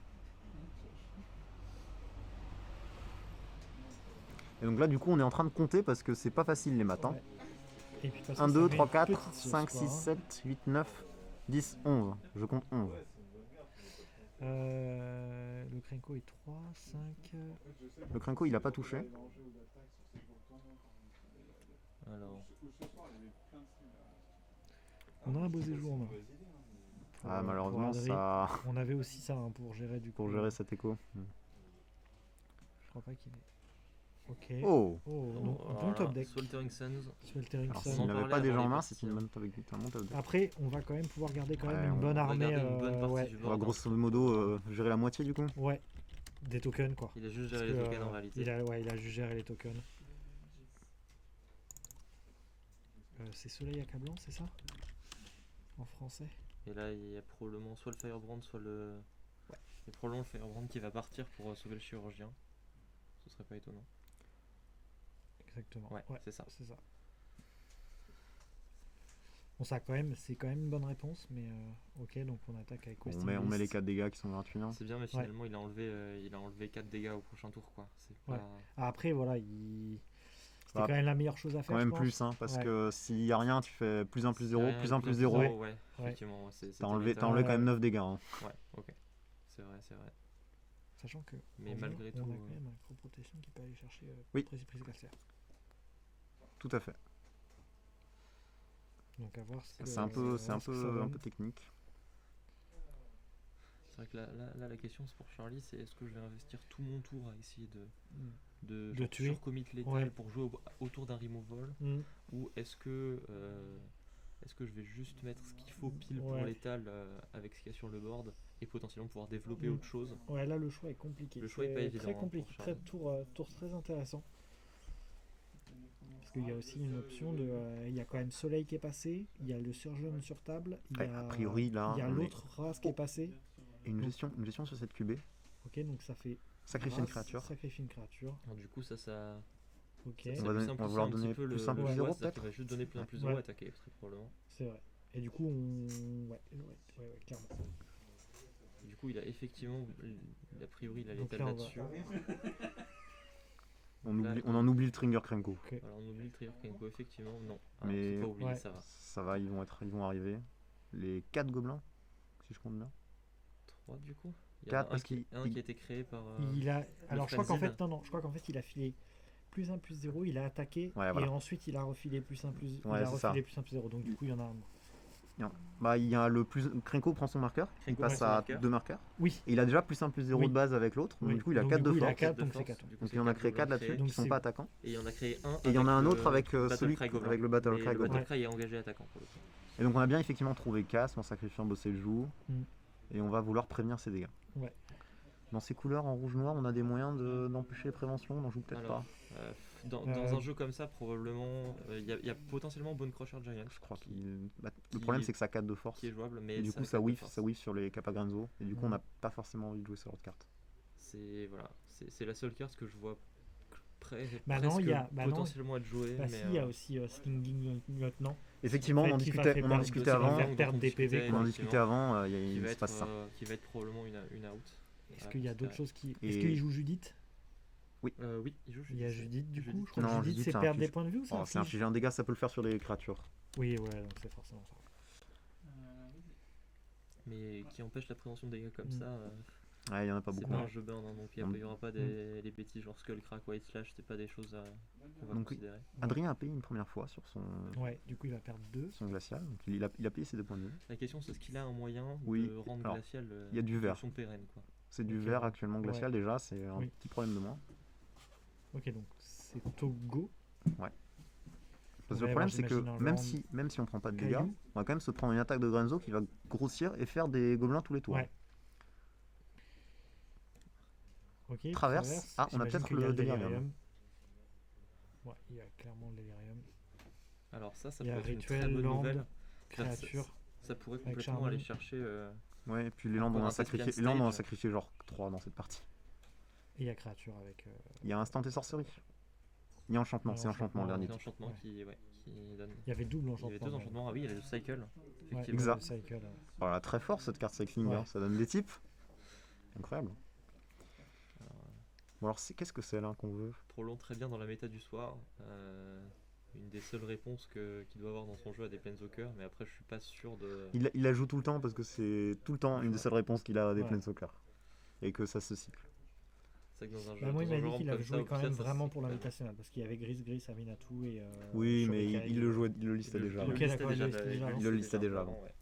Et donc là, du coup, on est en train de compter parce que c'est pas facile les maths. Hein. Ouais. Et puis, de toute façon, 1, ça 2, met 3, une 4, petite sauce, 5, quoi, 6, hein. 7, 8, 9, 10, 11. Je compte 11. Le Krenko est 3, 5. Le Krenko, il a pas touché. Alors, On a un beau séjour en main. Ah, malheureusement, Adri. ça. On avait aussi ça hein, pour gérer du coup. Pour gérer cet écho. Je crois pas qu'il est. Ok. Oh! Donc, bon voilà, top deck. Sweltering Suns. Sweltering Alors, Sun. s'il en n'avait parlait pas déjà avant en les main, parties, c'est une bonne top deck. Un bon top deck. Après, on va quand même pouvoir garder quand même Ouais, une on bonne va armée. garder une bonne partie Ouais. du On board, va hein. grosso modo gérer la moitié du coup. Ouais. Des tokens quoi. Il a juste Parce géré les que, tokens en réalité. il a juste géré les tokens. C'est Soleil accablant, c'est ça? En français? Et là, il y a probablement soit le Firebrand, soit le. Ouais. Il y a probablement le Firebrand qui va partir pour sauver le chirurgien. Ce serait pas étonnant. Exactement. Ouais, c'est ça. C'est ça. Bon, ça quand même, c'est quand même une bonne réponse, mais ok, donc on attaque avec On Questing met les Beast. 4 dégâts qui sont gratuits. Hein. C'est bien, mais finalement, il a enlevé 4 dégâts au prochain tour, quoi. C'est Ouais. pas. Ah, après, voilà, c'était Bah, quand même la meilleure chose à faire. Quand même je pense. plus, hein, parce Ouais. que s'il y a rien, tu fais plus 1 plus 0, Ouais, plus 1 plus 0. zéro. Ouais, Ouais. effectivement. Ouais, c'était T'as enlevé méta. quand Ouais. même 9 dégâts. Hein. Ouais, ok. C'est vrai, c'est vrai. Sachant que Mais en malgré jeu, on tout, a quand même un micro-protection qui peut aller chercher Oui. prise calcaire. Tout à fait. Donc à voir ce que C'est un peu, voir ce que ça donne. technique. C'est vrai que là, la question c'est pour Charlie, c'est est-ce que je vais investir tout mon tour à essayer de De tuer. surcommit létal Ouais. pour jouer autour d'un removal, Mm. ou est-ce que je vais juste mettre ce qu'il faut pile pour Ouais. létal avec ce qu'il y a sur le board et potentiellement pouvoir développer Mm. autre chose. Ouais, là le choix est compliqué. Le choix est pas C'est évident, Très hein, compliqué, pour Charlie. tour très intéressant. Parce qu'il y a aussi une option de. Il y a quand même Soleil qui est passé, il y a le Surgeon sur table, il y Ouais, a, a priori, là, il y a on est- l'autre race qui est passée. Et une gestion sur cette QB. Ok, donc ça fait. Sacrifier une race, créature. Sacrifier une créature. Alors, du coup, ça Ok. ça On lui va vouloir simplifie un donner petit peu plus un, le plus choix, 0 c'est-à-dire qu'il peut-être. va juste donner plus 1 plus Ouais. 0 attaquer, très probablement. C'est vrai. Et du coup, ouais, clairement. Du coup, il a effectivement, a priori, il a Donc l'étal là, on va- là-dessus. On en oublie le Trigger Krenko. Ok. Alors, on oublie le Trigger Kenko, effectivement, non. Ah, Mais- c'est pas oublié, Ouais. ça va. Ça va, ils vont arriver. Les 4 gobelins, si je compte bien. 3 du coup. Il y en Quatre, a un parce qui, qu'il- un qui a été créé par. Il a. Alors, je crois qu'en Frenzied. fait, non, je crois qu'en fait, il a filé plus 1 plus 0, il a attaqué, Ouais, et voilà. ensuite, il a refilé plus 1 plus. Ouais, il a c'est ça. refilé plus 1 plus 0. Donc, du coup, il y en a un. Bah, il y a le plus. Krenko prend son marqueur, il Krenko prend passe son à marqueur. 2 marqueurs. Oui. Et il a déjà plus 1 plus 0 Oui. de base avec l'autre. Donc, Oui. du coup, il a Donc, 4 du de coup, il a force. 4, de donc c'est force, 4. du coup, Donc c'est il en a quatre créé 4 gobelins là-dessus créés. Donc, qui sont c'est- pas attaquants. Et il y en a créé un. Et il y en a un avec autre avec Battle celui Cry Gobelin. avec le Battle Mais Cry le Gobelin. Battle Cry est engagé attaquant pour le coup. Et donc on a bien effectivement trouvé casse en sacrifiant bosser le joug. Mm. Et on va vouloir prévenir ses dégâts. Ouais. Dans ces couleurs en rouge-noir, on a des moyens d'empêcher les préventions, on en joue peut-être Alors, pas. Dans un jeu comme ça, probablement, il y a potentiellement Bone Crusher Giant Je crois qui, le problème c'est que ça 4 de force. qui est jouable, mais Et du coup ça whiff sur les Capagranzo. Et du coup on n'a pas forcément envie de jouer sur l'autre carte. C'est voilà, c'est la seule carte que je vois Bah non, presque il y a- bah non. potentiellement être jouée. Bah, mais, si, il y a aussi Slinging Lieutenant. Effectivement, En fait, on en qui va discutait, faire on en perdre- discutait qui va avant. faire perdre des PV, On en discutait avant, il va se passe ça. qui va être probablement une out. Est-ce qu'il y a d'autres choses qui. Et- Est-ce qu'il joue Judith? Oui, il joue Il y a Judith. Judith du coup. Judith. Je crois Non, que Judith, Judith, c'est c'est un perdre des inflige. points de vue ou Oh, c'est inflige infliger un dégât, ça peut le faire sur les créatures. Oui, ouais, donc c'est forcément ça. Mais qui empêche la prévention de dégâts comme ça. Ouais, il y en a pas C'est beaucoup. pas un jeu burn, hein, donc il On- n'y aura pas les bêtises genre Skull Crack, White Slash, c'est pas des choses qu'on va Donc, oui. considérer. Adrien a payé une première fois sur Ouais, du coup, il va perdre 2. son glacial. Donc il a payé ses 2 points de vue. La question c'est est-ce qu'il a un moyen Oui, de rendre alors, glacial il y a du une vert. solution pérenne quoi. C'est du Ok. vert actuellement glacial déjà, c'est un Oui. petit problème de moins. Ok, donc c'est Togo. Parce que Ouais, le problème moi, c'est que j'imagine un même si on prend pas de dégâts, Caillou. on va quand même se prendre une attaque de Grenzo qui va grossir et faire des gobelins tous les tours. Ouais. Ok, Traverse. Ah, on a J'imagine peut-être qu'il y a le délirium. Ouais, il y a clairement le délirium. Alors ça Il y a peut être une très rituel, bonne land, nouvelle. créature. Ça pourrait Avec complètement Charmin. aller chercher. Ouais, et puis les landes Encore on a un sacrifié, Thespian les landes on a Stage. sacrifié genre 3 dans cette partie. Et il y a créature avec. Il y a instant et sorcerie. Il y a enchantement, Ouais, c'est enchantement le enchantement, dernier. C'est enchantement Ouais. qui donne. Il y avait double Il y enchantement. avait deux même. enchantements, ah oui, il y a le cycle. Ouais, Effectivement. Exact. le cycle, Voilà, très fort cette carte cycling, Ouais. hein, ça donne des types. Incroyable. Bon alors qu'est-ce que c'est là qu'on veut? Prolonge très bien dans la méta du soir. Une des seules réponses qu'il doit avoir dans son jeu à des Planeswalkers, mais après je suis pas sûr de. Il la joue tout le temps parce que c'est tout le temps une des seules réponses qu'il a à des Ouais. Planeswalkers. Et que ça se cycle. C'est vrai que dans un jeu. Bah, moi, il dans un m'a jeu dit qu'il comme avait ça, joué au quand pire, même ça vraiment se pour cycle. l'invitationnel parce qu'il y avait Gris, Aminatou et. Oui, mais Shoryuken. il le listait déjà. Ok, d'accord, il le listait déjà avant. Il le listait déjà avant. ouais.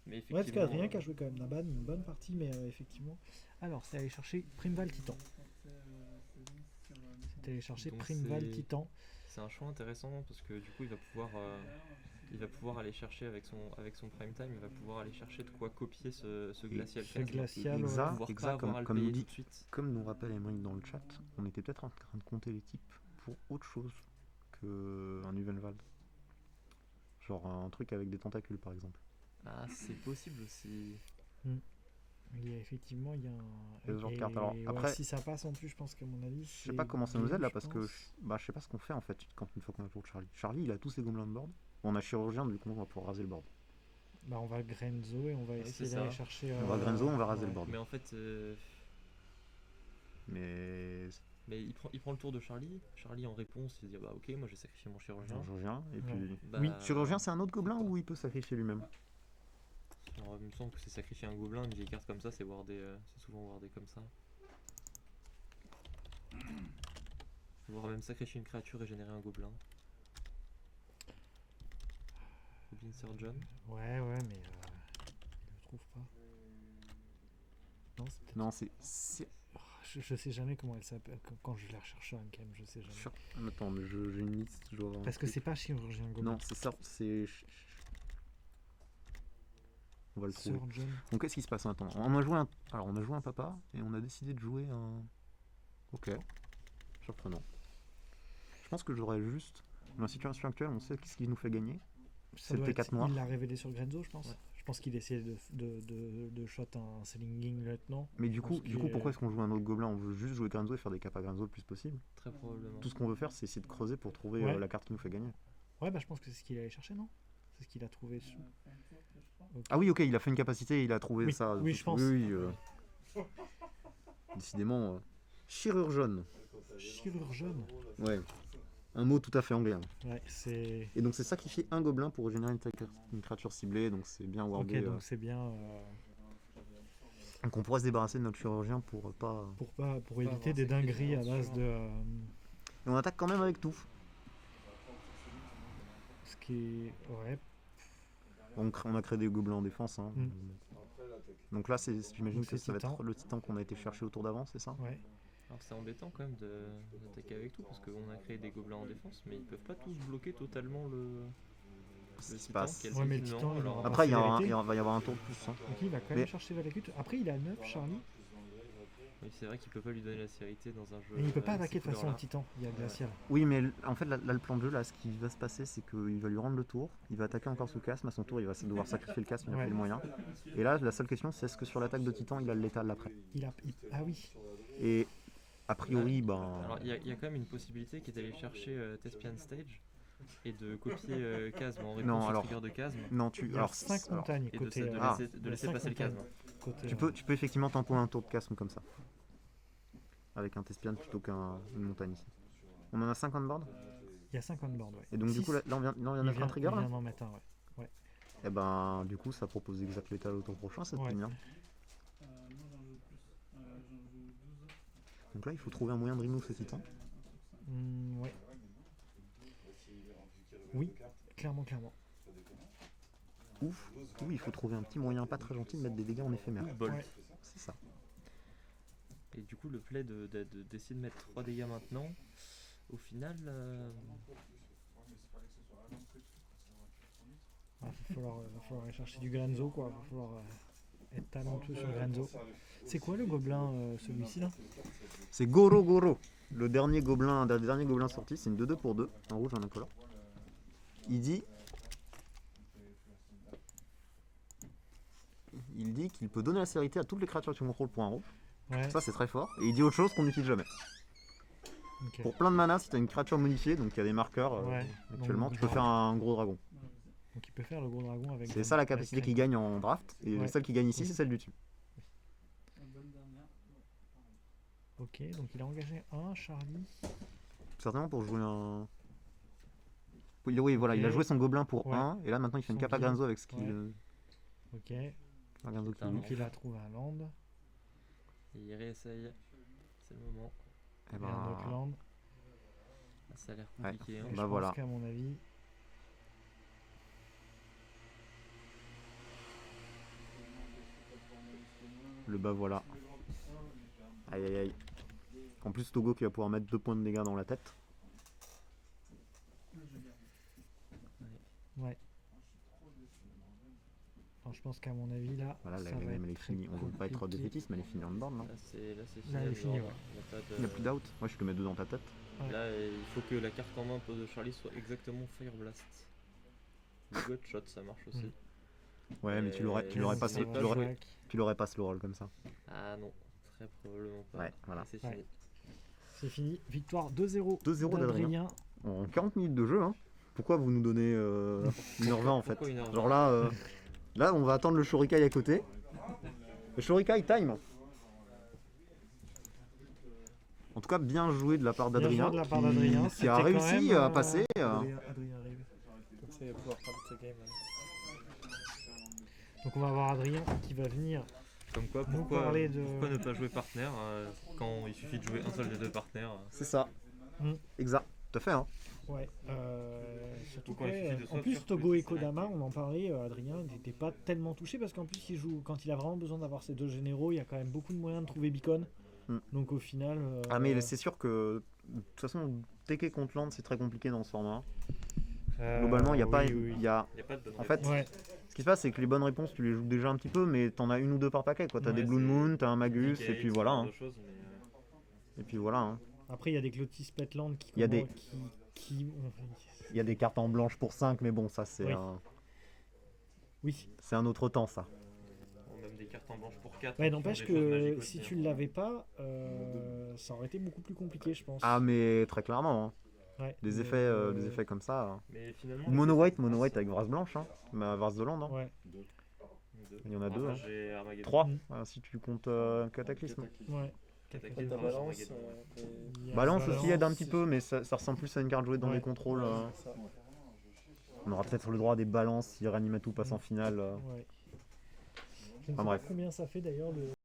Mais Ouais, parce effectivement, qu'Adrien qui a joué quand même Naban, une bonne partie, mais effectivement. Alors, c'est aller chercher Primeval Titan. C'est aller chercher Donc, Primeval c'est- Titan. c'est un choix intéressant parce que du coup il va pouvoir aller chercher avec son prime time, il va pouvoir aller chercher de quoi copier ce glacial. Ce glacial, Il va Exact, pouvoir exact, pas avoir à le comme payer nous dit- tout de suite. Comme nous rappelle Emmerich dans le chat, on était peut-être en train de compter les types pour autre chose qu'un Uvenwald. Genre un truc avec des tentacules par exemple. Ah, c'est possible aussi. Il y a effectivement, il y a Et ce genre de et carte. Alors, ouais, après- si ça passe en plus, je pense qu'à mon avis. Je sais pas comment ça nous aide là parce que je sais pas ce qu'on fait en fait une fois qu'on a le tour de Charlie. Charlie il a tous ses gobelins de board. Bon, on a chirurgien du coup on va pouvoir raser le board. Bah, on va Grenzo et on va Ouais, essayer c'est d'aller ça. chercher. On va Grenzo, on va raser ouais. le board. Mais en fait, Mais il prend le tour de Charlie. Charlie en réponse, il se dit bah ok, moi j'ai sacrifié mon chirurgien. chirurgien et Ouais. puis. Bah, Oui, chirurgien c'est un autre gobelin ou il peut sacrifier lui-même? alors, il me semble que c'est sacrifier un gobelin, une vieille carte comme ça, c'est souvent wardé comme ça. Voire même sacrifier une créature et générer un gobelin. Goblin Surgeon. Ouais, mais. Je le trouve pas. Non, c'est peut-être. Non, c'est. Oh, je sais jamais comment elle s'appelle. Quand je la recherche sur Uncam, je sais jamais. Attends, mais j'ai une liste. Je dois avoir un Parce que truc. c'est pas chirurgien gobelin. Non, c'est ça, c'est. On va le trouver. Surgeon. Donc qu'est-ce qui se passe? Attends, on a joué un papa et on a décidé de jouer un. Ok. Surprenant. Je pense que j'aurais juste. Dans la situation actuelle, on sait ce qui nous fait gagner. Ça C'est le doit T4 être- noir. Il l'a révélé sur Grenzo, je pense. Ouais. Je pense qu'il essayait de shot un Selling Lieutenant. Mais du pense coup, qu'il est- pourquoi est-ce qu'on joue un autre gobelin? On veut juste jouer Grenzo et faire des capas Grenzo le plus possible. Très probablement. Tout ce qu'on veut faire, c'est essayer de creuser pour trouver Ouais. la carte qui nous fait gagner. Ouais, bah je pense que c'est ce qu'il allait chercher, non? C'est ce qu'il a trouvé. Ah oui, ok, il a fait une capacité et il a trouvé Oui, ça. oui, je pense. Oui, décidément, chirurgeon. Chirurgeon. Ouais. Un mot tout à fait anglais. Hein. Ouais, c'est. Et donc c'est sacrifier un gobelin pour régénérer une créature ciblée, donc c'est bien Ok, wordé. donc c'est bien Donc on pourrait se débarrasser de notre chirurgien pour pas... pour éviter des dingueries à base de. Et on attaque quand même avec tout. Ce qui est. Ouais. On a créé des gobelins en défense. Hein. Mm. Donc là, j'imagine Donc que c'est ça va titan. être le titan qu'on a été chercher au tour d'avant, c'est ça? Ouais. Alors c'est embêtant quand même d'attaquer avec tout parce qu'on a créé des gobelins en défense, mais ils peuvent pas tous bloquer totalement le Ce qui se titan. passe. qui a Ouais, mais le effectivement, titan, il alors, aura Après, Sévérité. il va y avoir un tour de plus. Hein. Donc il va quand même Mais- chercher Valakut. Après, il a 9, Charlie. oui, c'est vrai qu'il peut pas lui donner la sécurité dans un jeu. Mais il peut pas avec attaquer de ces façon au couleurs-là. titan. Il y a glacial. Oui, mais en fait, là, le plan de jeu, là, ce qui va se passer, c'est qu'il va lui rendre le tour, il va attaquer encore sous casme, à son tour, il va devoir sacrifier le casme, il a Ouais. fait le moyen. Et là, la seule question, c'est est-ce que sur l'attaque de titan, il a le létal après? Ah oui. Et a priori, ben... Alors il y a quand même une possibilité qui est d'aller chercher Thespian Stage et de copier Chasm en réponse Non, au alors- trigger de Chasm Il Non, y a 5 montagnes et de, côté. de Ah. laisser, de il y a laisser cinq passer le montagnes Chasm. côté, tu peux effectivement tempo un tour de casme comme ça. Avec un Thespian plutôt qu'une montagne ici. On en a 50 boards. Il y a 50 boards, ouais. Et donc du Six. coup, là, on vient de mettre un trigger Il là. vient d'en mettre un, ouais. Et ben du coup, ça propose exact létal au tour prochain, ça te Ouais. bien. Donc là, il faut trouver un moyen de remove ce titan. Ouais. Oui, clairement. Ou il faut trouver un petit moyen pas très gentil de mettre des dégâts en éphémère. Bolt. Ouais. C'est ça. Et du coup le play d'essayer de mettre 3 dégâts maintenant, au final Va falloir aller chercher du Grenzo, quoi. Va falloir être talentueux sur Grenzo. C'est quoi le gobelin, celui-ci là? C'est Goro Goro, le dernier gobelin sorti, c'est une 2-2 pour 2, un rouge, un incolore. Il dit qu'il peut donner la sévérité à toutes les créatures qui contrôle pour un rouge. Ouais. Ça c'est très fort. Et il dit autre chose qu'on n'utilise jamais. Ok. Pour plein de mana, si tu as une créature modifiée, donc il y a des marqueurs Ouais. actuellement, Donc, tu peux genre- faire un gros dragon. Donc il peut faire le gros dragon avec. C'est ça la capacité avec qu'il gagne en draft. Et Ouais. celle qui gagne ici, Oui. c'est celle du dessus. Ok, donc il a engagé un, Charlie. Certainement pour jouer un. Oui, voilà, il a Ok. joué son gobelin pour Ouais. 1, et là maintenant il fait une Son capa bilan. Grenzo avec ce qu'il. Ouais. Ok, Grenzo qui un lui. donc il a trouvé un land. et il réessaye, c'est le moment. Eh Et ben, un autre land. Ah, ça a l'air Ouais. compliqué. Hein. Et je Bah pense voilà. qu'à mon avis. Le bas voilà. Aïe aïe aïe. En plus Togo qui va pouvoir mettre 2 points de dégâts dans la tête. Ouais. Alors, je pense qu'à mon avis là. Voilà, ça la va game elle être est très finie. On veut pas être compliqué. défaitiste, mais elle est finie en board, non? Là c'est fini. Là, elle est finie, alors, ouais. il y a pas de- Il n'y a plus d'out. Moi je te mets 2 dans ta tête. Ouais. Là il faut que la carte en main de Charlie soit exactement Fire Blast. Le God Shot ça marche aussi. Ouais, mais tu l'aurais Ouais, pas, c'est tu pas l'aurais, joué. tu l'aurais pas slow roll comme ça. Ah non, très probablement pas. Ouais, voilà. Et c'est Ouais. fini. C'est fini. Victoire 2-0. 2-0 d'Adrien. En 40 minutes de jeu, hein. Pourquoi vous nous donnez 1h20 en fait? Pourquoi 1h20? Genre là, là on va attendre le Shurikai à côté. Le Shurikai time. En tout cas, bien joué de la part Bien joué d'Adrien, de la part d'Adrien, qui a c'était quand réussi même, à passer. Adrien arrive. Comme ça, il va pouvoir faire ce game. Donc on va avoir Adrien qui va venir. Comme quoi, Nous pourquoi parler de- ne pas jouer partenaire quand il suffit de jouer un seul des deux partenaires C'est ça. Mm. Exact. Tout à fait. Hein. Ouais. Surtout Ou quand il que, suffit de en swap plus sur Togo plus et de Kodama, on en parlait. Adrien n'était pas tellement touché parce qu'en plus il joue quand il a vraiment besoin d'avoir ses deux généraux. Il y a quand même beaucoup de moyens de trouver Beacon. Mm. Donc au final. Ah mais c'est sûr que de toute façon, TK contre Land, c'est très compliqué dans ce format. Globalement, il y a pas, oui, oui. il y a. Il n'y a pas de bonne En fait, réponse. Ouais. Ce qui se passe, c'est que les bonnes réponses, tu les joues déjà un petit peu, mais t'en as une ou deux par paquet. Quoi. T'as Ouais, des Blood c'est- Moon, t'as un Magus, Decay, et puis ce voilà. genre Hein. de choses, mais, Et puis voilà. Hein. Après il y a des Clotis Petland qui, Il y a des- qui. Il y a des cartes en blanche pour 5, mais bon, ça Oui. Oui. c'est un autre temps, ça. Bon, même des cartes en blanche pour 4. Ouais, n'empêche que si tu l'avais pas, ça aurait été beaucoup plus compliqué, je pense. Ah, mais très clairement, hein. Ouais, Des mais, effets comme ça. Hein. Mais finalement. Ou mono white avec Vras blanche, hein. Mais Vras de Land, hein. Ouais, Il y en a deux. Hein. J'ai Armageddon. 3, Mm. si tu comptes Cataclysme. ouais. Cataclysme, T'as non, balance. Armageddon. Il y a Balance aussi aide un Balance. petit peu, mais ça ressemble plus à une carte jouée dans Ouais. les contrôles. C'est ça. On aura peut-être le droit à des balances si Ranimatou passe en finale. Ouais. Je ne sais Enfin, bref. pas combien ça fait d'ailleurs